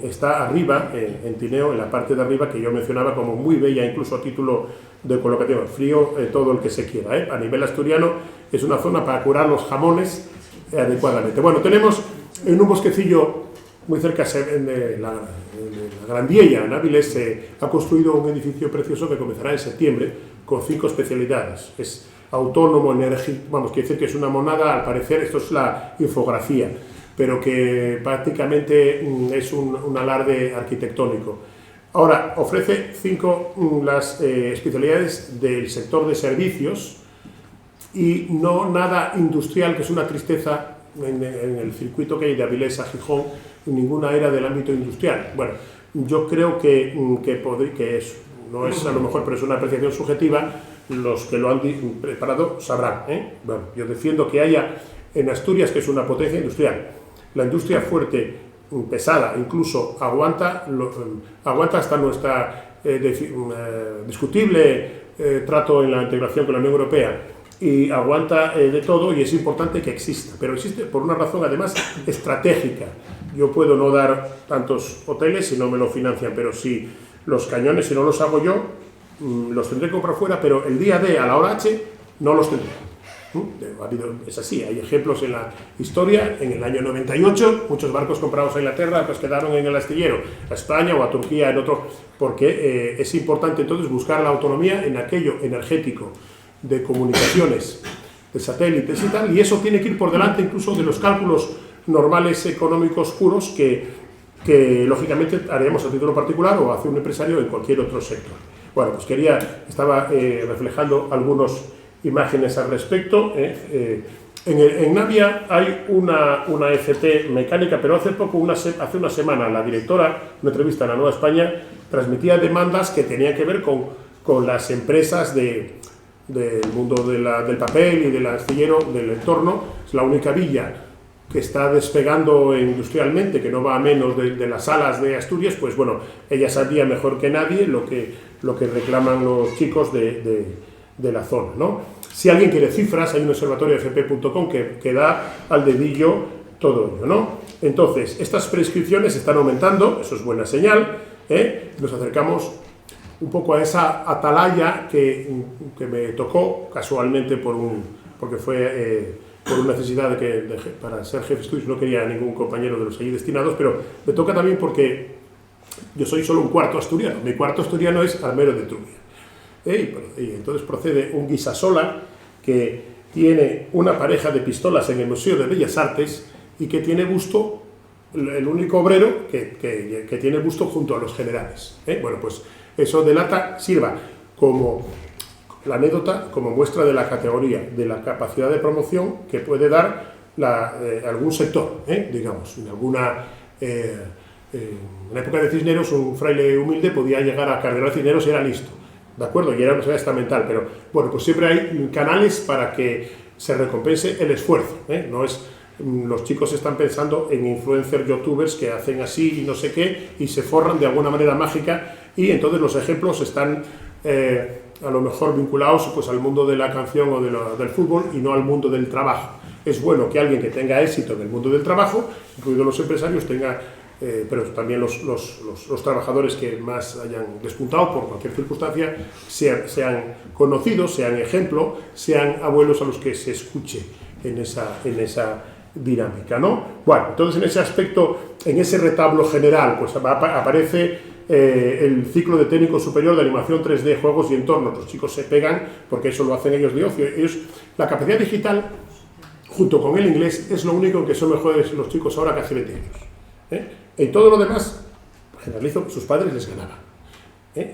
Speaker 2: Está arriba, en Tineo, en la parte de arriba, que yo mencionaba como muy bella, incluso a título de colocación, frío todo el que se quiera. A nivel asturiano es una zona para curar los jamones adecuadamente. Bueno, tenemos en un bosquecillo muy cerca de la Grandiella, en Áviles, se ha construido un edificio precioso que comenzará en septiembre con 5 especialidades. Es autónomo, energético, quiere decir que es una monada, al parecer, esto es la infografía, pero que prácticamente es un alarde arquitectónico. Ahora, ofrece 5 las especialidades del sector de servicios y no nada industrial, que es una tristeza en el circuito que hay de Avilés a Gijón, ninguna era del ámbito industrial. Bueno, yo creo que no es a lo mejor, pero es una apreciación subjetiva, los que lo han preparado sabrán. Bueno, yo defiendo que haya en Asturias, que es una potencia industrial. La industria fuerte, pesada, incluso aguanta hasta nuestra discutible trato en la integración con la Unión Europea, y aguanta de todo, y es importante que exista, pero existe por una razón además estratégica. Yo puedo no dar tantos hoteles si no me lo financian, pero si los cañones, si no los hago yo, los tendré que comprar fuera, pero el día D a la hora H no los tendré. Es así, hay ejemplos en la historia. En el año 98 muchos barcos comprados a Inglaterra pues quedaron en el astillero, a España o a Turquía en otro, porque es importante entonces buscar la autonomía en aquello energético, de comunicaciones, de satélites y tal, y eso tiene que ir por delante incluso de los cálculos normales económicos puros que lógicamente haríamos a título particular o hace un empresario en cualquier otro sector. Bueno, pues estaba reflejando algunas imágenes al respecto. En Navia hay una FT mecánica, pero hace una semana la directora, una entrevista en La Nueva España, transmitía demandas que tenían que ver con las empresas del mundo del papel y del astillero del entorno. Es la única villa que está despegando industrialmente, que no va a menos de las salas de Asturias. Pues bueno, ella sabía mejor que nadie lo que reclaman los chicos de la zona, ¿no? Si alguien quiere cifras, hay un observatorio fp.com que da al dedillo todo ello, ¿no? Entonces, estas prescripciones están aumentando, eso es buena señal, nos acercamos un poco a esa atalaya que me tocó casualmente porque fue por una necesidad para ser jefe de estudios no quería a ningún compañero de los allí destinados, pero me toca también porque yo soy solo un cuarto asturiano, mi cuarto asturiano es Armero de Trubia. Y entonces procede un guisasola que tiene una pareja de pistolas en el Museo de Bellas Artes y que tiene busto, el único obrero que tiene busto junto a los generales. Bueno, pues eso sirva como la anécdota, como muestra de la categoría, de la capacidad de promoción que puede dar algún sector, digamos, en alguna... en la época de Cisneros, un fraile humilde podía llegar a cardenal Cisneros y era listo, ¿de acuerdo? Y era una sociedad estamental, pero bueno, pues siempre hay canales para que se recompense el esfuerzo, no es... Los chicos están pensando en influencers, youtubers que hacen así y no sé qué y se forran de alguna manera mágica y entonces los ejemplos están a lo mejor vinculados pues, al mundo de la canción o del fútbol y no al mundo del trabajo. Es bueno que alguien que tenga éxito en el mundo del trabajo, incluidos los empresarios, pero también los trabajadores que más hayan despuntado por cualquier circunstancia, sean conocidos, sean ejemplo, sean abuelos a los que se escuche en esa dinámica, ¿no? Bueno, entonces en ese aspecto, en ese retablo general, pues aparece el ciclo de técnico superior de animación 3D, juegos y entornos. Los chicos se pegan porque eso lo hacen ellos de ocio. La capacidad digital, junto con el inglés, es lo único en que son mejores los chicos ahora que hace 20 años. En todo lo demás, generalizo, sus padres les ganaban.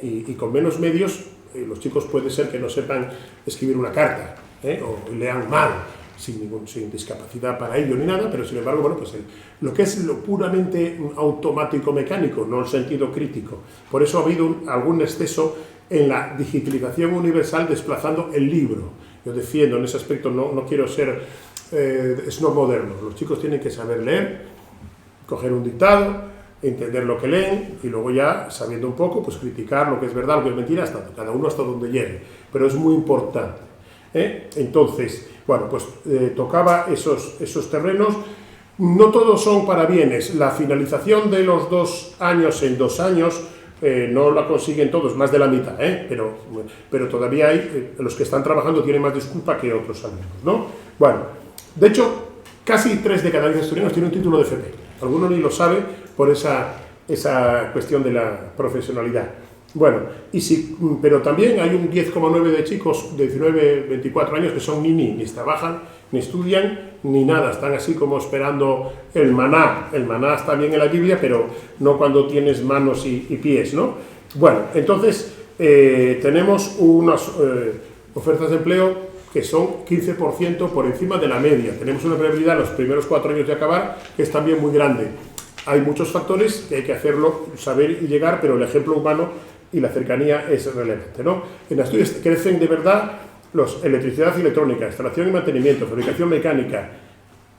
Speaker 2: Y con menos medios, los chicos puede ser que no sepan escribir una carta, o lean mal, sin discapacidad para ello ni nada, pero sin embargo, bueno, pues lo que es lo puramente automático mecánico, no el sentido crítico. Por eso ha habido algún exceso en la digitalización universal desplazando el libro. Yo defiendo en ese aspecto, no quiero ser snob moderno. Los chicos tienen que saber leer, coger un dictado, entender lo que leen y luego ya, sabiendo un poco, pues criticar lo que es verdad, lo que es mentira, cada uno hasta donde llegue. Pero es muy importante. Entonces, bueno, pues tocaba esos terrenos. No todos son para bienes. La finalización de los 2 años en 2 años no la consiguen todos, más de la mitad, pero todavía hay, los que están trabajando tienen más disculpa que otros alumnos, ¿no? Bueno, de hecho, casi 3 de cada 10 asturianos tienen un título de FP. Alguno ni lo sabe por esa cuestión de la profesionalidad. Bueno, pero también hay un 10,9 de chicos de 19, 24 años que son ni trabajan, ni estudian, ni nada. Están así como esperando el maná. El maná está bien en la Biblia, pero no cuando tienes manos y pies, ¿no? Bueno, entonces tenemos unas ofertas de empleo que son 15% por encima de la media. Tenemos una empleabilidad los primeros 4 años de acabar que es también muy grande. Hay muchos factores que hay que hacerlo, saber y llegar, pero el ejemplo humano y la cercanía es relevante, ¿no? En Asturias crecen de verdad electricidad y electrónica, instalación y mantenimiento, fabricación mecánica,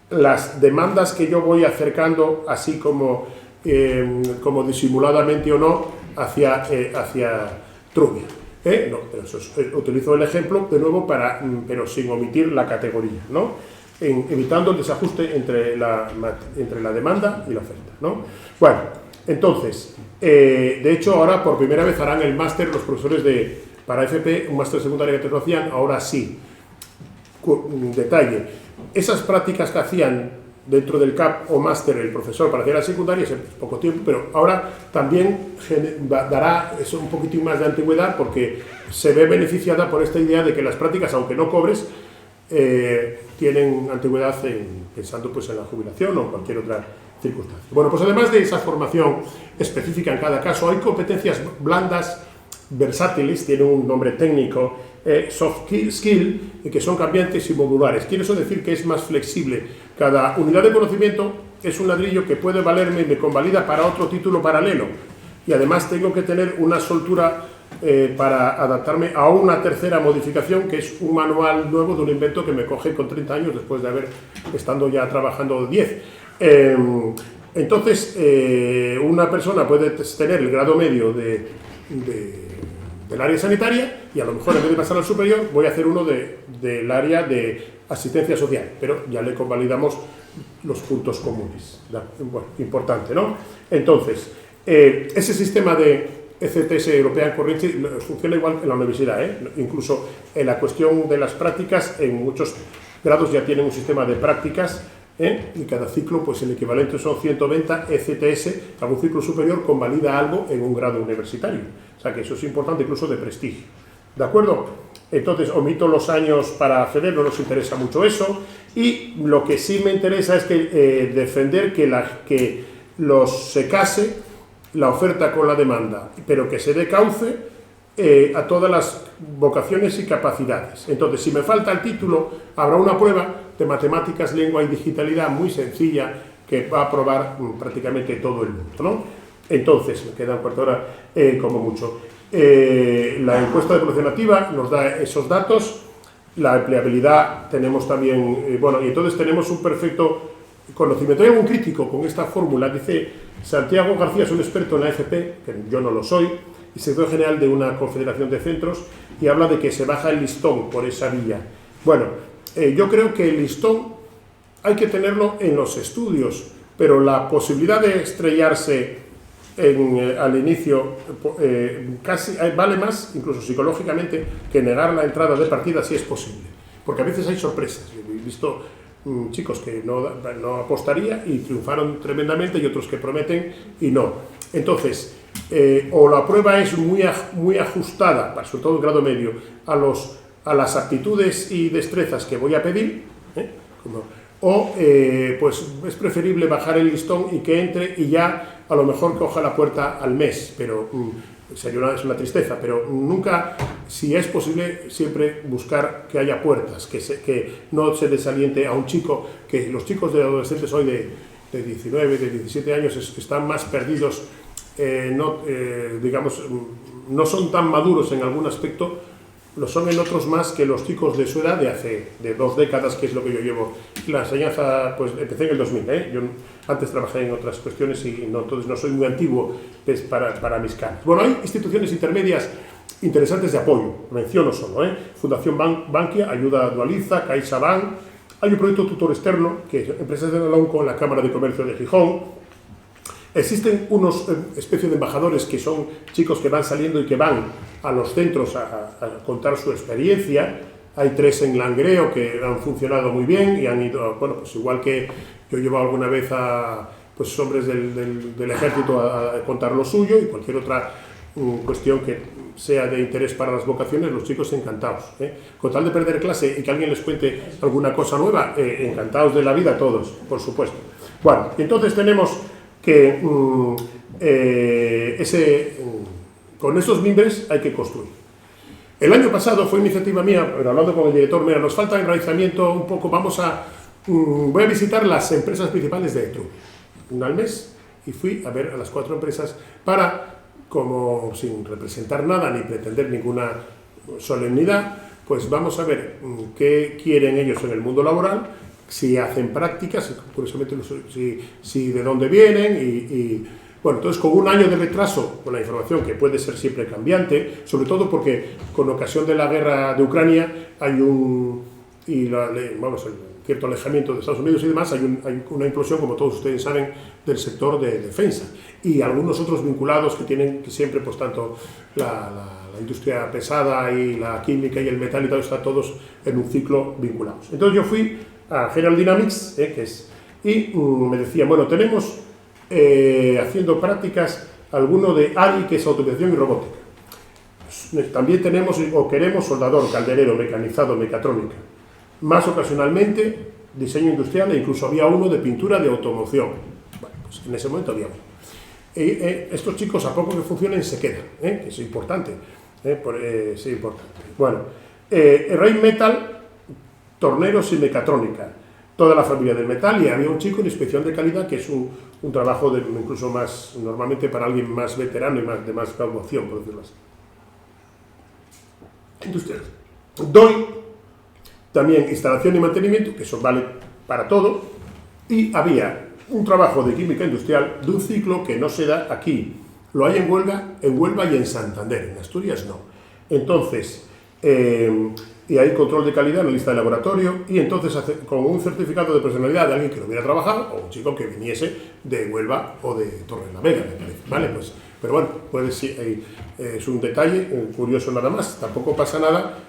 Speaker 2: las demandas que yo voy acercando, así como disimuladamente o no, hacia Trubia. No, pero utilizo el ejemplo de nuevo pero sin omitir la categoría, ¿no? Evitando el desajuste entre la demanda y la oferta, ¿no? Bueno, entonces, de hecho ahora por primera vez harán el máster los profesores para FP, un máster secundario que antes lo hacían, ahora sí. Detalle, esas prácticas que hacían dentro del CAP o máster el profesor para hacer la secundaria es poco tiempo, pero ahora también dará eso un poquitín más de antigüedad porque se ve beneficiada por esta idea de que las prácticas, aunque no cobres, tienen antigüedad pensando pues, en la jubilación o en cualquier otra circunstancia. Bueno, pues además de esa formación específica en cada caso, hay competencias blandas, versátiles, tiene un nombre técnico, soft skill, que son cambiantes y modulares. Quiere eso decir que es más flexible. Cada unidad de conocimiento es un ladrillo que puede valerme y me convalida para otro título paralelo. Y además tengo que tener una soltura para adaptarme a una tercera modificación, que es un manual nuevo de un invento que me coge con 30 años después de estando ya trabajando 10. Entonces, una persona puede tener el grado medio del área sanitaria y a lo mejor en vez de pasar al superior voy a hacer uno del área de asistencia social, pero ya le convalidamos los puntos comunes. Bueno, importante, ¿no? Entonces, ese sistema de ECTS European Curriculum funciona igual en la universidad, incluso en la cuestión de las prácticas, en muchos grados ya tienen un sistema de prácticas, y cada ciclo, pues el equivalente son 120 ECTS, algún ciclo superior convalida algo en un grado universitario. O sea que eso es importante, incluso de prestigio. ¿De acuerdo? Entonces, omito los años para acceder, no nos interesa mucho eso, y lo que sí me interesa es que, defender que se case la oferta con la demanda, pero que se dé cauce a todas las vocaciones y capacidades. Entonces, si me falta el título, habrá una prueba de matemáticas, lengua y digitalidad muy sencilla que va a aprobar prácticamente todo el mundo, ¿no? Entonces, me queda un cuarto de hora como mucho. La encuesta de evolución activa nos da esos datos, la empleabilidad tenemos también, bueno, y entonces tenemos un perfecto conocimiento. Hay algún crítico con esta fórmula, dice Santiago García es un experto en la FP, que yo no lo soy, y secretario general de una confederación de centros, y habla de que se baja el listón por esa vía. Bueno, yo creo que el listón hay que tenerlo en los estudios, pero la posibilidad de estrellarse al inicio casi vale más, incluso psicológicamente, que negar la entrada de partida si es posible, porque a veces hay sorpresas. He visto chicos que no apostaría y triunfaron tremendamente, y otros que prometen y no. Entonces, o la prueba es muy ajustada, sobre todo el grado medio, a las aptitudes y destrezas que voy a pedir, o pues es preferible bajar el listón y que entre y ya a lo mejor coja la puerta al mes, pero sería una tristeza, pero nunca, si es posible, siempre buscar que haya puertas, que no se desaliente a un chico, que los chicos de adolescentes hoy de 19, de 17 años están más perdidos, digamos, no son tan maduros en algún aspecto, lo son en otros más que los chicos de su edad de 2 décadas, que es lo que yo llevo. La enseñanza, pues empecé en el 2000, yo antes trabajé en otras cuestiones y entonces no soy muy antiguo pues, para mis canas. Bueno, hay instituciones intermedias interesantes de apoyo, menciono solo, Fundación Bankia, Ayuda Dualiza, CaixaBank, hay un proyecto tutor externo, que es Empresas de Nalón con la Cámara de Comercio de Gijón. Existen unos especies de embajadores que son chicos que van saliendo y que van a los centros a contar su experiencia. Hay 3 en Langreo que han funcionado muy bien y han ido, bueno, pues igual que yo he llevado alguna vez a pues, hombres del ejército a contar lo suyo y cualquier otra cuestión que sea de interés para las vocaciones, los chicos encantados. Con tal de perder clase y que alguien les cuente alguna cosa nueva, encantados de la vida todos, por supuesto. Bueno, entonces tenemos que con estos mimbres hay que construir. El año pasado fue iniciativa mía, pero hablando con el director, mira, nos falta enraizamiento un poco, voy a visitar las empresas principales de Etruvia, una al mes, y fui a ver a las 4 empresas para, como sin representar nada ni pretender ninguna solemnidad, pues vamos a ver qué quieren ellos en el mundo laboral, si hacen prácticas, curiosamente si de dónde vienen y bueno, entonces con un año de retraso con la información que puede ser siempre cambiante, sobre todo porque con ocasión de la guerra de Ucrania hay cierto alejamiento de Estados Unidos y demás, hay una implosión, como todos ustedes saben, del sector de defensa y algunos otros vinculados que tienen que siempre, pues tanto la industria pesada y la química y el metal y todo, están todos en un ciclo vinculados. Entonces yo fui a General Dynamics, y me decían, bueno, tenemos haciendo prácticas alguno de ARI, que es automatización y robótica. También tenemos o queremos soldador, calderero, mecanizado, mecatrónica. Más ocasionalmente, diseño industrial e incluso había uno de pintura de automoción. Bueno, pues en ese momento había uno. Estos chicos, a poco que funcionen, se quedan, que es importante. Es importante. Bueno, Rheinmetall, torneros y mecatrónica, toda la familia del metal, y había un chico en inspección de calidad, que es un trabajo incluso más, normalmente para alguien más veterano y de más graduación, por decirlo así. Industrial. Doy también instalación y mantenimiento, que eso vale para todo, y había un trabajo de química industrial de un ciclo que no se da aquí, lo hay en Huelva y en Santander, en Asturias no. Entonces, y hay control de calidad en la lista de laboratorio, y entonces con un certificado de personalidad de alguien que no hubiera trabajado, o un chico que viniese de Huelva o de Torrelavega, me parece, ¿vale? Pues, pero bueno, es un detalle curioso nada más, tampoco pasa nada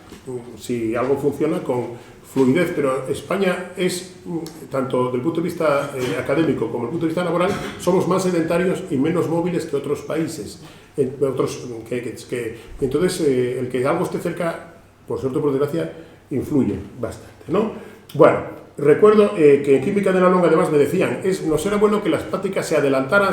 Speaker 2: si algo funciona con fluidez, pero España es, tanto desde el punto de vista académico como desde el punto de vista laboral, somos más sedentarios y menos móviles que otros países. Entonces, el que algo esté cerca, por suerte o por desgracia, influye bastante, ¿no? Bueno, recuerdo que en Química de la Longa además me decían, nos era bueno que las prácticas se adelantaran,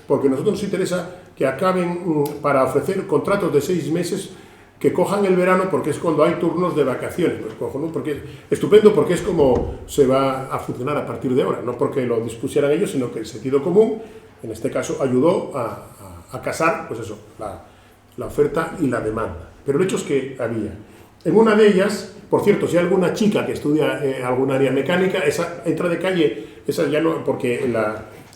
Speaker 2: porque a nosotros nos interesa que acaben para ofrecer contratos de 6 meses, que cojan el verano, porque es cuando hay turnos de vacaciones. Pues, ¿no? Porque estupendo, porque es como se va a funcionar a partir de ahora, no porque lo dispusieran ellos, sino que el sentido común, en este caso, ayudó a casar, pues eso, la oferta y la demanda. Pero el hecho es que había. En una de ellas, por cierto, si hay alguna chica que estudia algún área mecánica, esa entra de calle, esa ya no, porque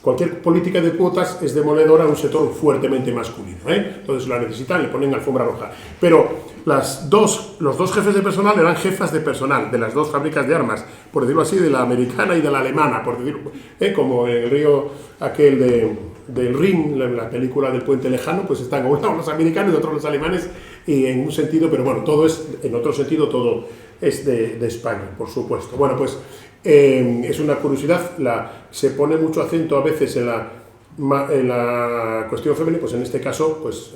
Speaker 2: cualquier política de cuotas es demoledora a un sector fuertemente masculino, ¿eh? Entonces la necesitan, le ponen alfombra roja. Pero los dos jefes de personal eran jefas de personal de las dos fábricas de armas, por decirlo así, de la americana y de la alemana, por decirlo, como en el río aquel del Rin, la película del Puente Lejano, pues están uno los americanos y otros los alemanes, y en un sentido, pero bueno, en otro sentido todo es de España, por supuesto. Bueno, pues es una curiosidad, se pone mucho acento a veces en la cuestión femenina, pues en este caso, pues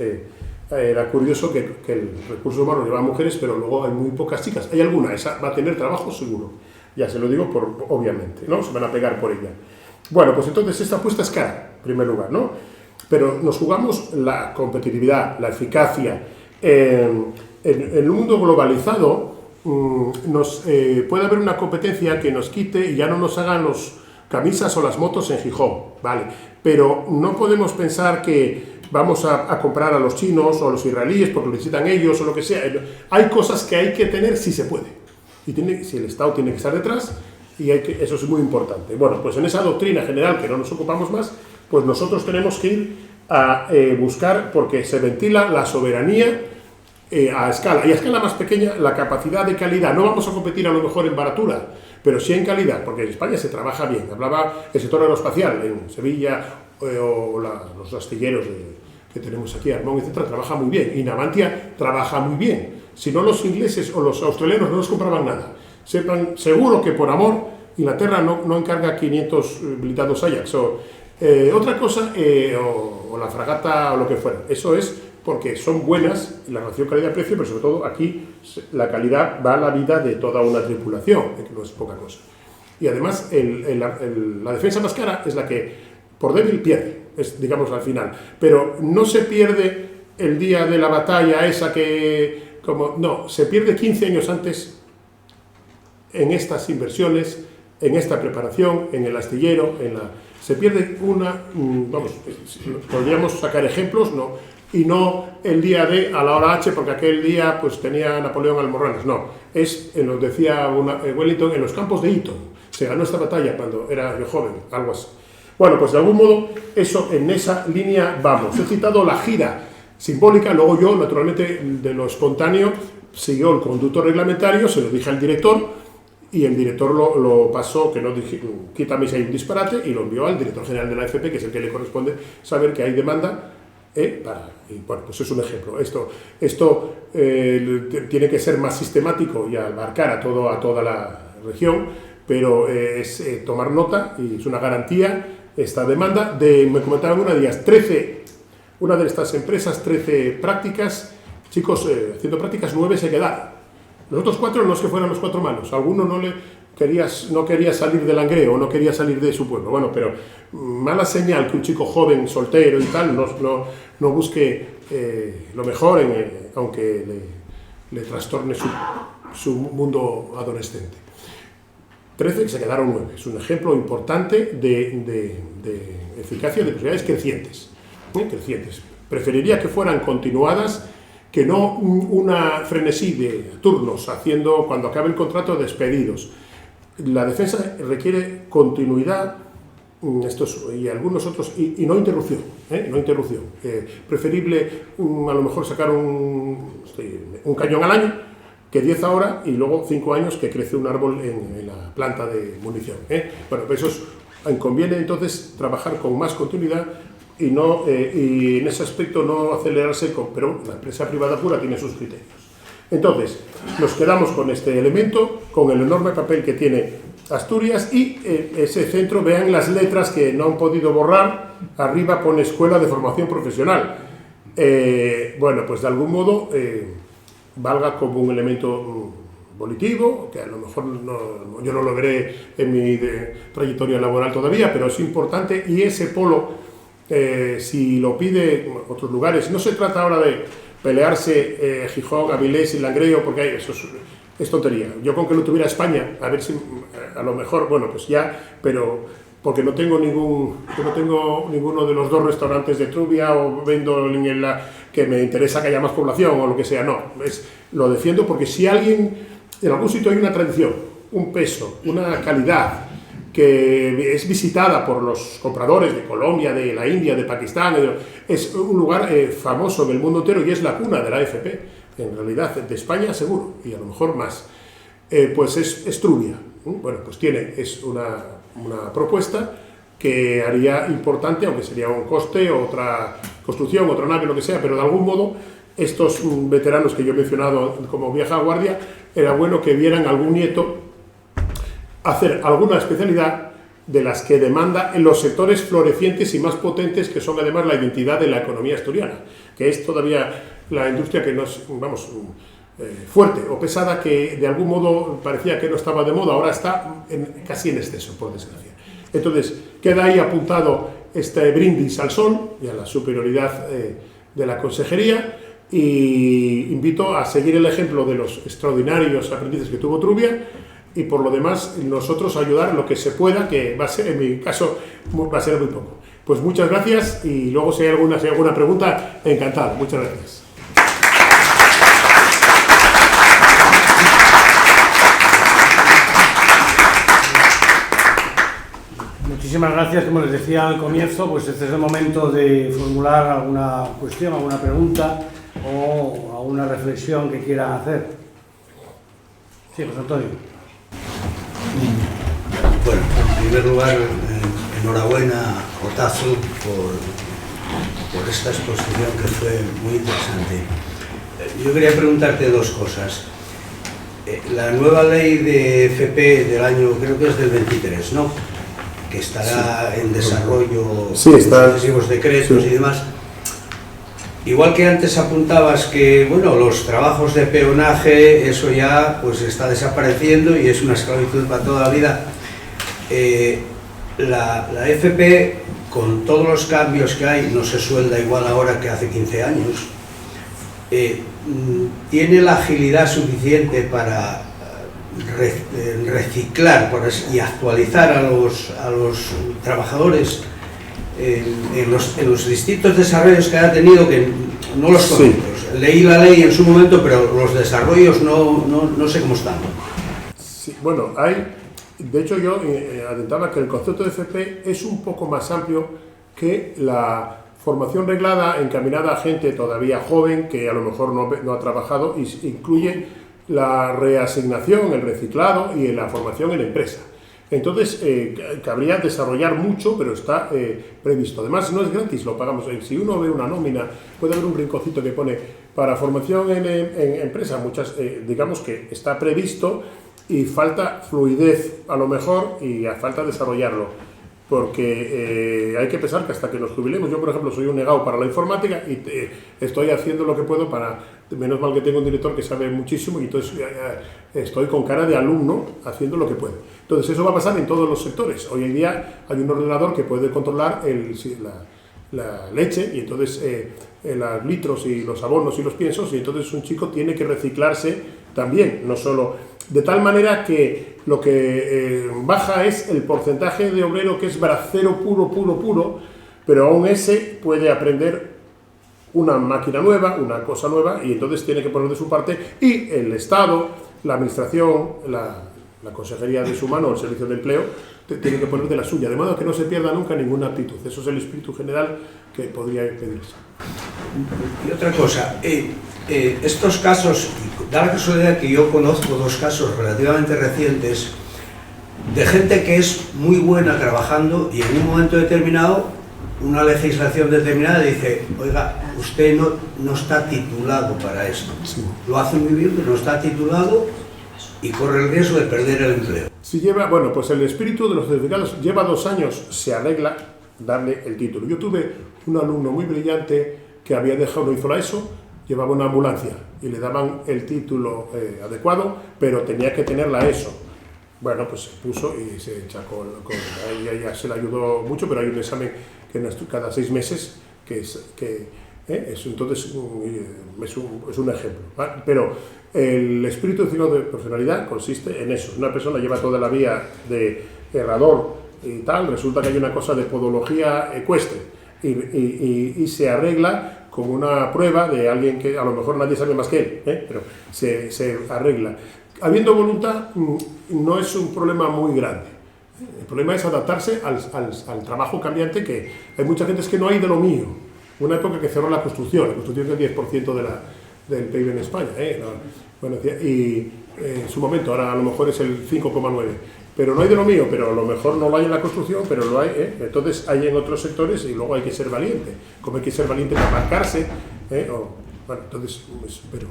Speaker 2: era curioso que el recurso humano lleva a mujeres, pero luego hay muy pocas chicas. Hay alguna, esa va a tener trabajo seguro, ya se lo digo obviamente, ¿no? Se van a pegar por ella. Bueno, pues entonces esta apuesta es cara, en primer lugar, ¿no? Pero nos jugamos la competitividad, la eficacia. En el mundo globalizado, puede haber una competencia que nos quite y ya no nos hagan los camisas o las motos en Gijón, ¿vale? Pero no podemos pensar que vamos a comprar a los chinos o a los israelíes porque lo necesitan ellos o lo que sea. Hay cosas que hay que tener si se puede. Y si el Estado tiene que estar detrás, y eso es muy importante. Bueno, pues en esa doctrina general que no nos ocupamos más, pues nosotros tenemos que ir a buscar, porque se ventila la soberanía a escala, y a escala más pequeña, la capacidad de calidad. No vamos a competir a lo mejor en baratura, pero sí en calidad, porque en España se trabaja bien. Hablaba el sector aeroespacial en Sevilla, o los astilleros que tenemos aquí, Armón, etcétera, trabaja muy bien, y Navantia trabaja muy bien. Si no, los ingleses o los australianos no nos compraban nada. Sepan seguro que por amor Inglaterra no encarga 500 blindados Ajax, otra cosa, o la fragata o lo que fuera. Eso es porque son buenas la relación calidad-precio, pero sobre todo aquí la calidad va a la vida de toda una tripulación, que no es poca cosa. Y además la defensa más cara es la que por débil pierde, es, digamos, al final. Pero no se pierde el día de la batalla esa se pierde 15 años antes en estas inversiones, en esta preparación, en el astillero, se pierde podríamos sacar ejemplos, y no el día D a la hora H, porque aquel día pues tenía Napoleón almorranas, nos decía Wellington, en los campos de Eton, se ganó esta batalla cuando era yo joven, algo así. Bueno, pues de algún modo, en esa línea vamos. He citado la gira simbólica, luego yo, naturalmente, de lo espontáneo, siguió el conducto reglamentario, se lo dije al director, y el director lo pasó, que no dije, quítame si hay un disparate, y lo envió al director general de la AFP, que es el que le corresponde saber que hay demanda, y bueno, pues es un ejemplo. Esto tiene que ser más sistemático y abarcar a toda la región, pero es tomar nota, y es una garantía esta demanda. Me comentaban una de estas empresas, 13 prácticas, chicos, haciendo prácticas 9 se quedaron. Los otros 4 no es que fueran los 4 malos, alguno no quería salir del Langreo, no quería salir de su pueblo. Bueno, pero mala señal que un chico joven, soltero y tal, no busque lo mejor, aunque le trastorne su mundo adolescente. 13 que se quedaron 9, es un ejemplo importante de eficacia de posibilidades crecientes. Preferiría que fueran continuadas, que no una frenesí de turnos, haciendo, cuando acabe el contrato, despedidos. La defensa requiere continuidad, y algunos otros, y no interrupción, preferible a lo mejor sacar un cañón al año, que 10 ahora y luego 5 años que crece un árbol en la planta de munición. Bueno, pues eso conviene entonces trabajar con más continuidad y en ese aspecto no acelerarse, pero la empresa privada pura tiene sus criterios. Entonces, nos quedamos con este elemento, con el enorme papel que tiene Asturias y ese centro, vean las letras que no han podido borrar, arriba pone Escuela de Formación Profesional. Bueno, pues de algún modo valga como un elemento volitivo, que a lo mejor yo no lo veré en mi trayectoria laboral todavía, pero es importante, y ese polo, si lo pide otros lugares, no se trata ahora de pelearse Gijón, Avilés y Langreo, porque eso es tontería. Yo con que lo tuviera España, a ver si a lo mejor, bueno, pues ya, pero porque no tengo ninguno de los 2 restaurantes de Trubia o vendo en que me interesa que haya más población o lo que sea, no, lo defiendo porque si alguien, en algún sitio hay una tradición, un peso, una calidad que es visitada por los compradores de Colombia, de la India, de Pakistán, es un lugar famoso en el mundo entero y es la cuna de la AFP, en realidad de España seguro, y a lo mejor más, pues es Trubia. Bueno, pues es una propuesta que haría importante, aunque sería un coste, otra construcción, otra nave, lo que sea, pero de algún modo estos veteranos que yo he mencionado como vieja guardia, era bueno que vieran algún nieto hacer alguna especialidad de las que demanda en los sectores florecientes y más potentes, que son además la identidad de la economía asturiana, que es todavía la industria que nos, fuerte o pesada, que de algún modo parecía que no estaba de moda, ahora está casi en exceso, por desgracia. Entonces, queda ahí apuntado este brindis al sol y a la superioridad de la consejería, y invito a seguir el ejemplo de los extraordinarios aprendices que tuvo Trubia, y por lo demás nosotros ayudar lo que se pueda, que va a ser, en mi caso, va a ser muy poco. Pues muchas gracias, y luego si hay alguna pregunta, encantado. Muchas gracias.
Speaker 1: Muchísimas gracias. Como les decía al comienzo, pues este es el momento de formular alguna cuestión, alguna pregunta o alguna reflexión que quieran hacer. Sí, José Antonio.
Speaker 3: Bueno, en primer lugar, enhorabuena, Otazu, por esta exposición que fue muy interesante. Yo quería preguntarte 2 cosas. La nueva ley de FP del año, creo que es del 23, ¿no?, que estará en desarrollo,
Speaker 2: sí, está,
Speaker 3: sucesivos decretos, sí, y demás. Igual que antes apuntabas que, bueno, los trabajos de peonaje, eso ya pues está desapareciendo y es una esclavitud para toda la vida. La FP, con todos los cambios que hay, no se suelda igual ahora que hace 15 años, tiene la agilidad suficiente para reciclar y actualizar a los trabajadores en los distintos desarrollos que ha tenido, que no los conozco. Sí. Leí la ley en su momento, pero los desarrollos no sé cómo están.
Speaker 2: Sí, bueno, de hecho yo atentaba que el concepto de FP es un poco más amplio que la formación reglada encaminada a gente todavía joven que a lo mejor no ha trabajado, y incluye la reasignación, el reciclado y la formación en empresa. Entonces, cabría desarrollar mucho, pero está previsto. Además, no es gratis, lo pagamos. Si uno ve una nómina, puede haber un rinconcito que pone para formación en empresa. Digamos que está previsto y falta fluidez, a lo mejor, y falta desarrollarlo. Porque hay que pensar que hasta que nos jubilemos, yo por ejemplo soy un negado para la informática y estoy haciendo lo que puedo menos mal que tengo un director que sabe muchísimo, y entonces estoy con cara de alumno haciendo lo que puedo. Entonces eso va a pasar en todos los sectores. Hoy en día hay un ordenador que puede controlar la leche, y entonces los litros y los abonos y los piensos, y entonces un chico tiene que reciclarse también, no solo... De tal manera que lo que baja es el porcentaje de obrero que es bracero puro, pero aún ese puede aprender una máquina nueva, una cosa nueva, y entonces tiene que poner de su parte, y el Estado, la Administración, la Consejería de Su Mano, el Servicio de Empleo, tiene que poner de la suya, de modo que no se pierda nunca ninguna aptitud. Eso es el espíritu general que podría pedirse.
Speaker 3: Y otra cosa, estos casos, da la casualidad que yo conozco dos casos relativamente recientes de gente que es muy buena trabajando y en un momento determinado, una legislación determinada dice, oiga, usted no está titulado para esto.
Speaker 2: Sí.
Speaker 3: Lo hace muy bien, pero no está titulado y corre el riesgo de perder el empleo.
Speaker 2: Si bueno, pues el espíritu de los certificados lleva 2 años, se arregla darle el título. Yo tuve un alumno muy brillante que había dejado, no hizo la ESO, llevaba una ambulancia y le daban el título adecuado, pero tenía que tener la ESO. Bueno, pues se puso y se echacó, ya se le ayudó mucho, pero hay un examen que cada 6 meses entonces es un ejemplo, ¿vale? Pero el espíritu de profesionalidad consiste en eso. Una persona lleva toda la vía de herrador y tal, resulta que hay una cosa de podología ecuestre y se arregla con una prueba de alguien que a lo mejor nadie sabe más que él, pero se arregla. Habiendo voluntad no es un problema muy grande. El problema es adaptarse al trabajo cambiante, que hay mucha gente que no hay de lo mío. Una época que cerró la construcción es el 10% del PIB en España, bueno, y en su momento, ahora a lo mejor es el 5,9%, pero no hay de lo mío, pero a lo mejor no lo hay en la construcción, pero lo hay, entonces hay en otros sectores y luego hay que ser valiente, como hay que ser valiente para marcarse, bueno, entonces, pero...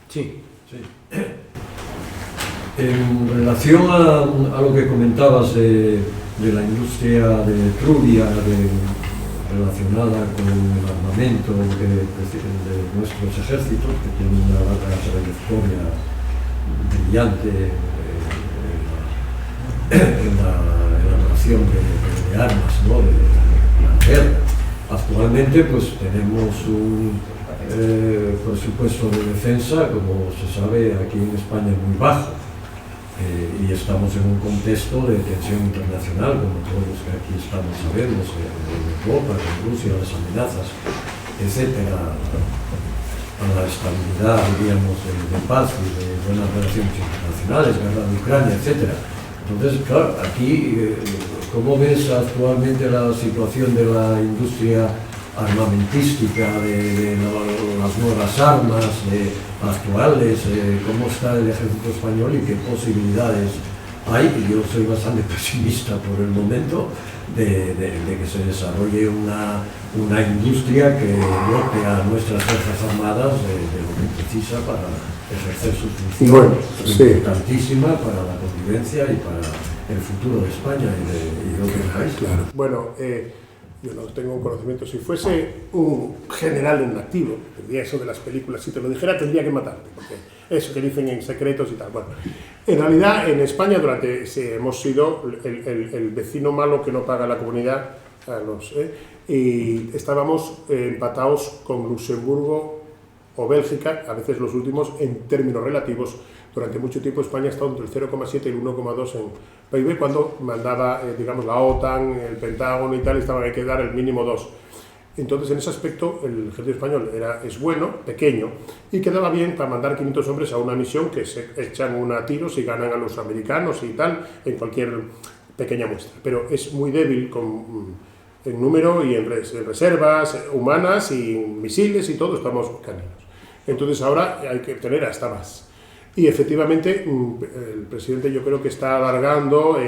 Speaker 1: Sí.
Speaker 4: En relación a lo que comentabas de la industria de Trubia, relacionada con el armamento de nuestros ejércitos, que tienen una larga trayectoria brillante en la elaboración de armas, ¿no? de la guerra. Actualmente pues tenemos un presupuesto de defensa, como se sabe, aquí en España muy bajo. Y estamos en un contexto de tensión internacional, como todos los que aquí estamos sabemos, en Europa, con Rusia, las amenazas, etcétera, a la estabilidad, diríamos, de paz y de buenas relaciones internacionales, guerra de Ucrania, etcétera. Entonces, claro, aquí, ¿cómo ves actualmente la situación de la industria armamentística, de las nuevas armas actuales, cómo está el ejército español y qué posibilidades hay? Yo soy bastante pesimista por el momento de que se desarrolle una industria que dote a nuestras fuerzas armadas de lo que precisa para ejercer su función, importantísima para la convivencia y para el futuro de España y de otros países.
Speaker 2: Claro. Bueno, yo no tengo un conocimiento. Si fuese un general en activo, tendría eso de las películas, si te lo dijera tendría que matarte, porque eso que dicen en secretos y tal. Bueno, en realidad en España hemos sido el vecino malo que no paga la comunidad, y estábamos empatados con Luxemburgo o Bélgica, a veces los últimos en términos relativos. Durante mucho tiempo España ha estado entre el 0,7 y el 1,2 en PIB, cuando mandaba, digamos, la OTAN, el Pentágono y tal, estaban hay que dar el mínimo 2. Entonces, en ese aspecto, el ejército español es bueno, pequeño, y quedaba bien para mandar 500 hombres a una misión que se echan a tiros y ganan a los americanos y tal, en cualquier pequeña muestra. Pero es muy débil en número y en reservas humanas y misiles y todo, estamos caninos. Entonces, ahora hay que tener hasta más. Y efectivamente el presidente yo creo que está alargando,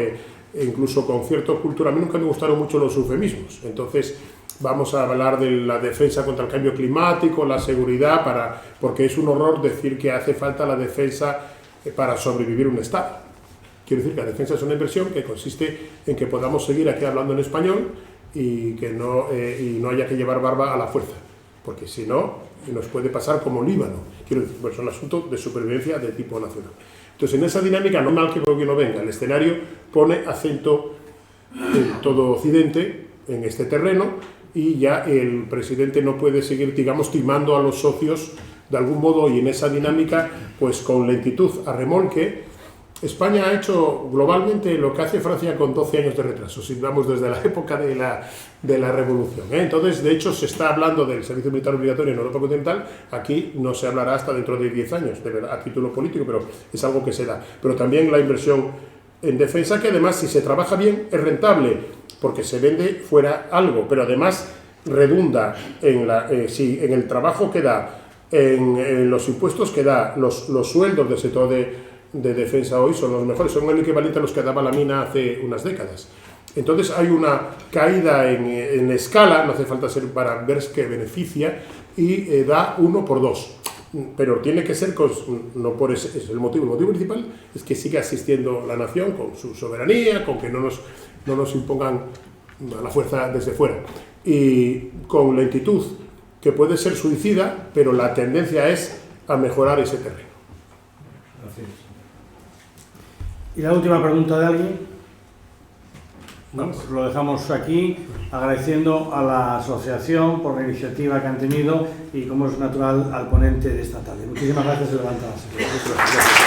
Speaker 2: incluso con cierta cultura. A mí nunca me gustaron mucho los eufemismos, entonces vamos a hablar de la defensa contra el cambio climático, la seguridad, porque es un horror decir que hace falta la defensa para sobrevivir un Estado. Quiero decir que la defensa es una inversión que consiste en que podamos seguir aquí hablando en español y que no haya que llevar barba a la fuerza, porque si no nos puede pasar como Líbano. Quiero decir, pues es un asunto de supervivencia de tipo nacional. Entonces, en esa dinámica, no mal que el gobierno venga, el escenario pone acento en todo Occidente, en este terreno, y ya el presidente no puede seguir, digamos, timando a los socios de algún modo, y en esa dinámica, pues con lentitud, a remolque. España ha hecho globalmente lo que hace Francia con 12 años de retraso, si vamos desde la época de la Revolución. Entonces, de hecho, se está hablando del servicio militar obligatorio en Europa continental. Aquí no se hablará hasta dentro de 10 años, a título político, pero es algo que se da. Pero también la inversión en defensa, que además, si se trabaja bien, es rentable, porque se vende fuera algo, pero además redunda en el trabajo que da, en los impuestos que da, los sueldos del sector de defensa hoy son los mejores, son el equivalente a los que daba la mina hace unas décadas. Entonces hay una caída en escala, no hace falta ser para ver que beneficia, y da 1 por 2. Pero tiene que ser, no por ese es el motivo principal es que siga asistiendo la nación con su soberanía, con que no nos impongan a la fuerza desde fuera, y con lentitud que puede ser suicida, pero la tendencia es a mejorar ese terreno.
Speaker 4: Gracias.
Speaker 1: ¿Y la última pregunta de alguien?
Speaker 2: ¿No?
Speaker 1: Pues lo dejamos aquí, agradeciendo a la asociación por la iniciativa que han tenido y, como es natural, al ponente de esta tarde. Muchísimas gracias, se levanta la sesión.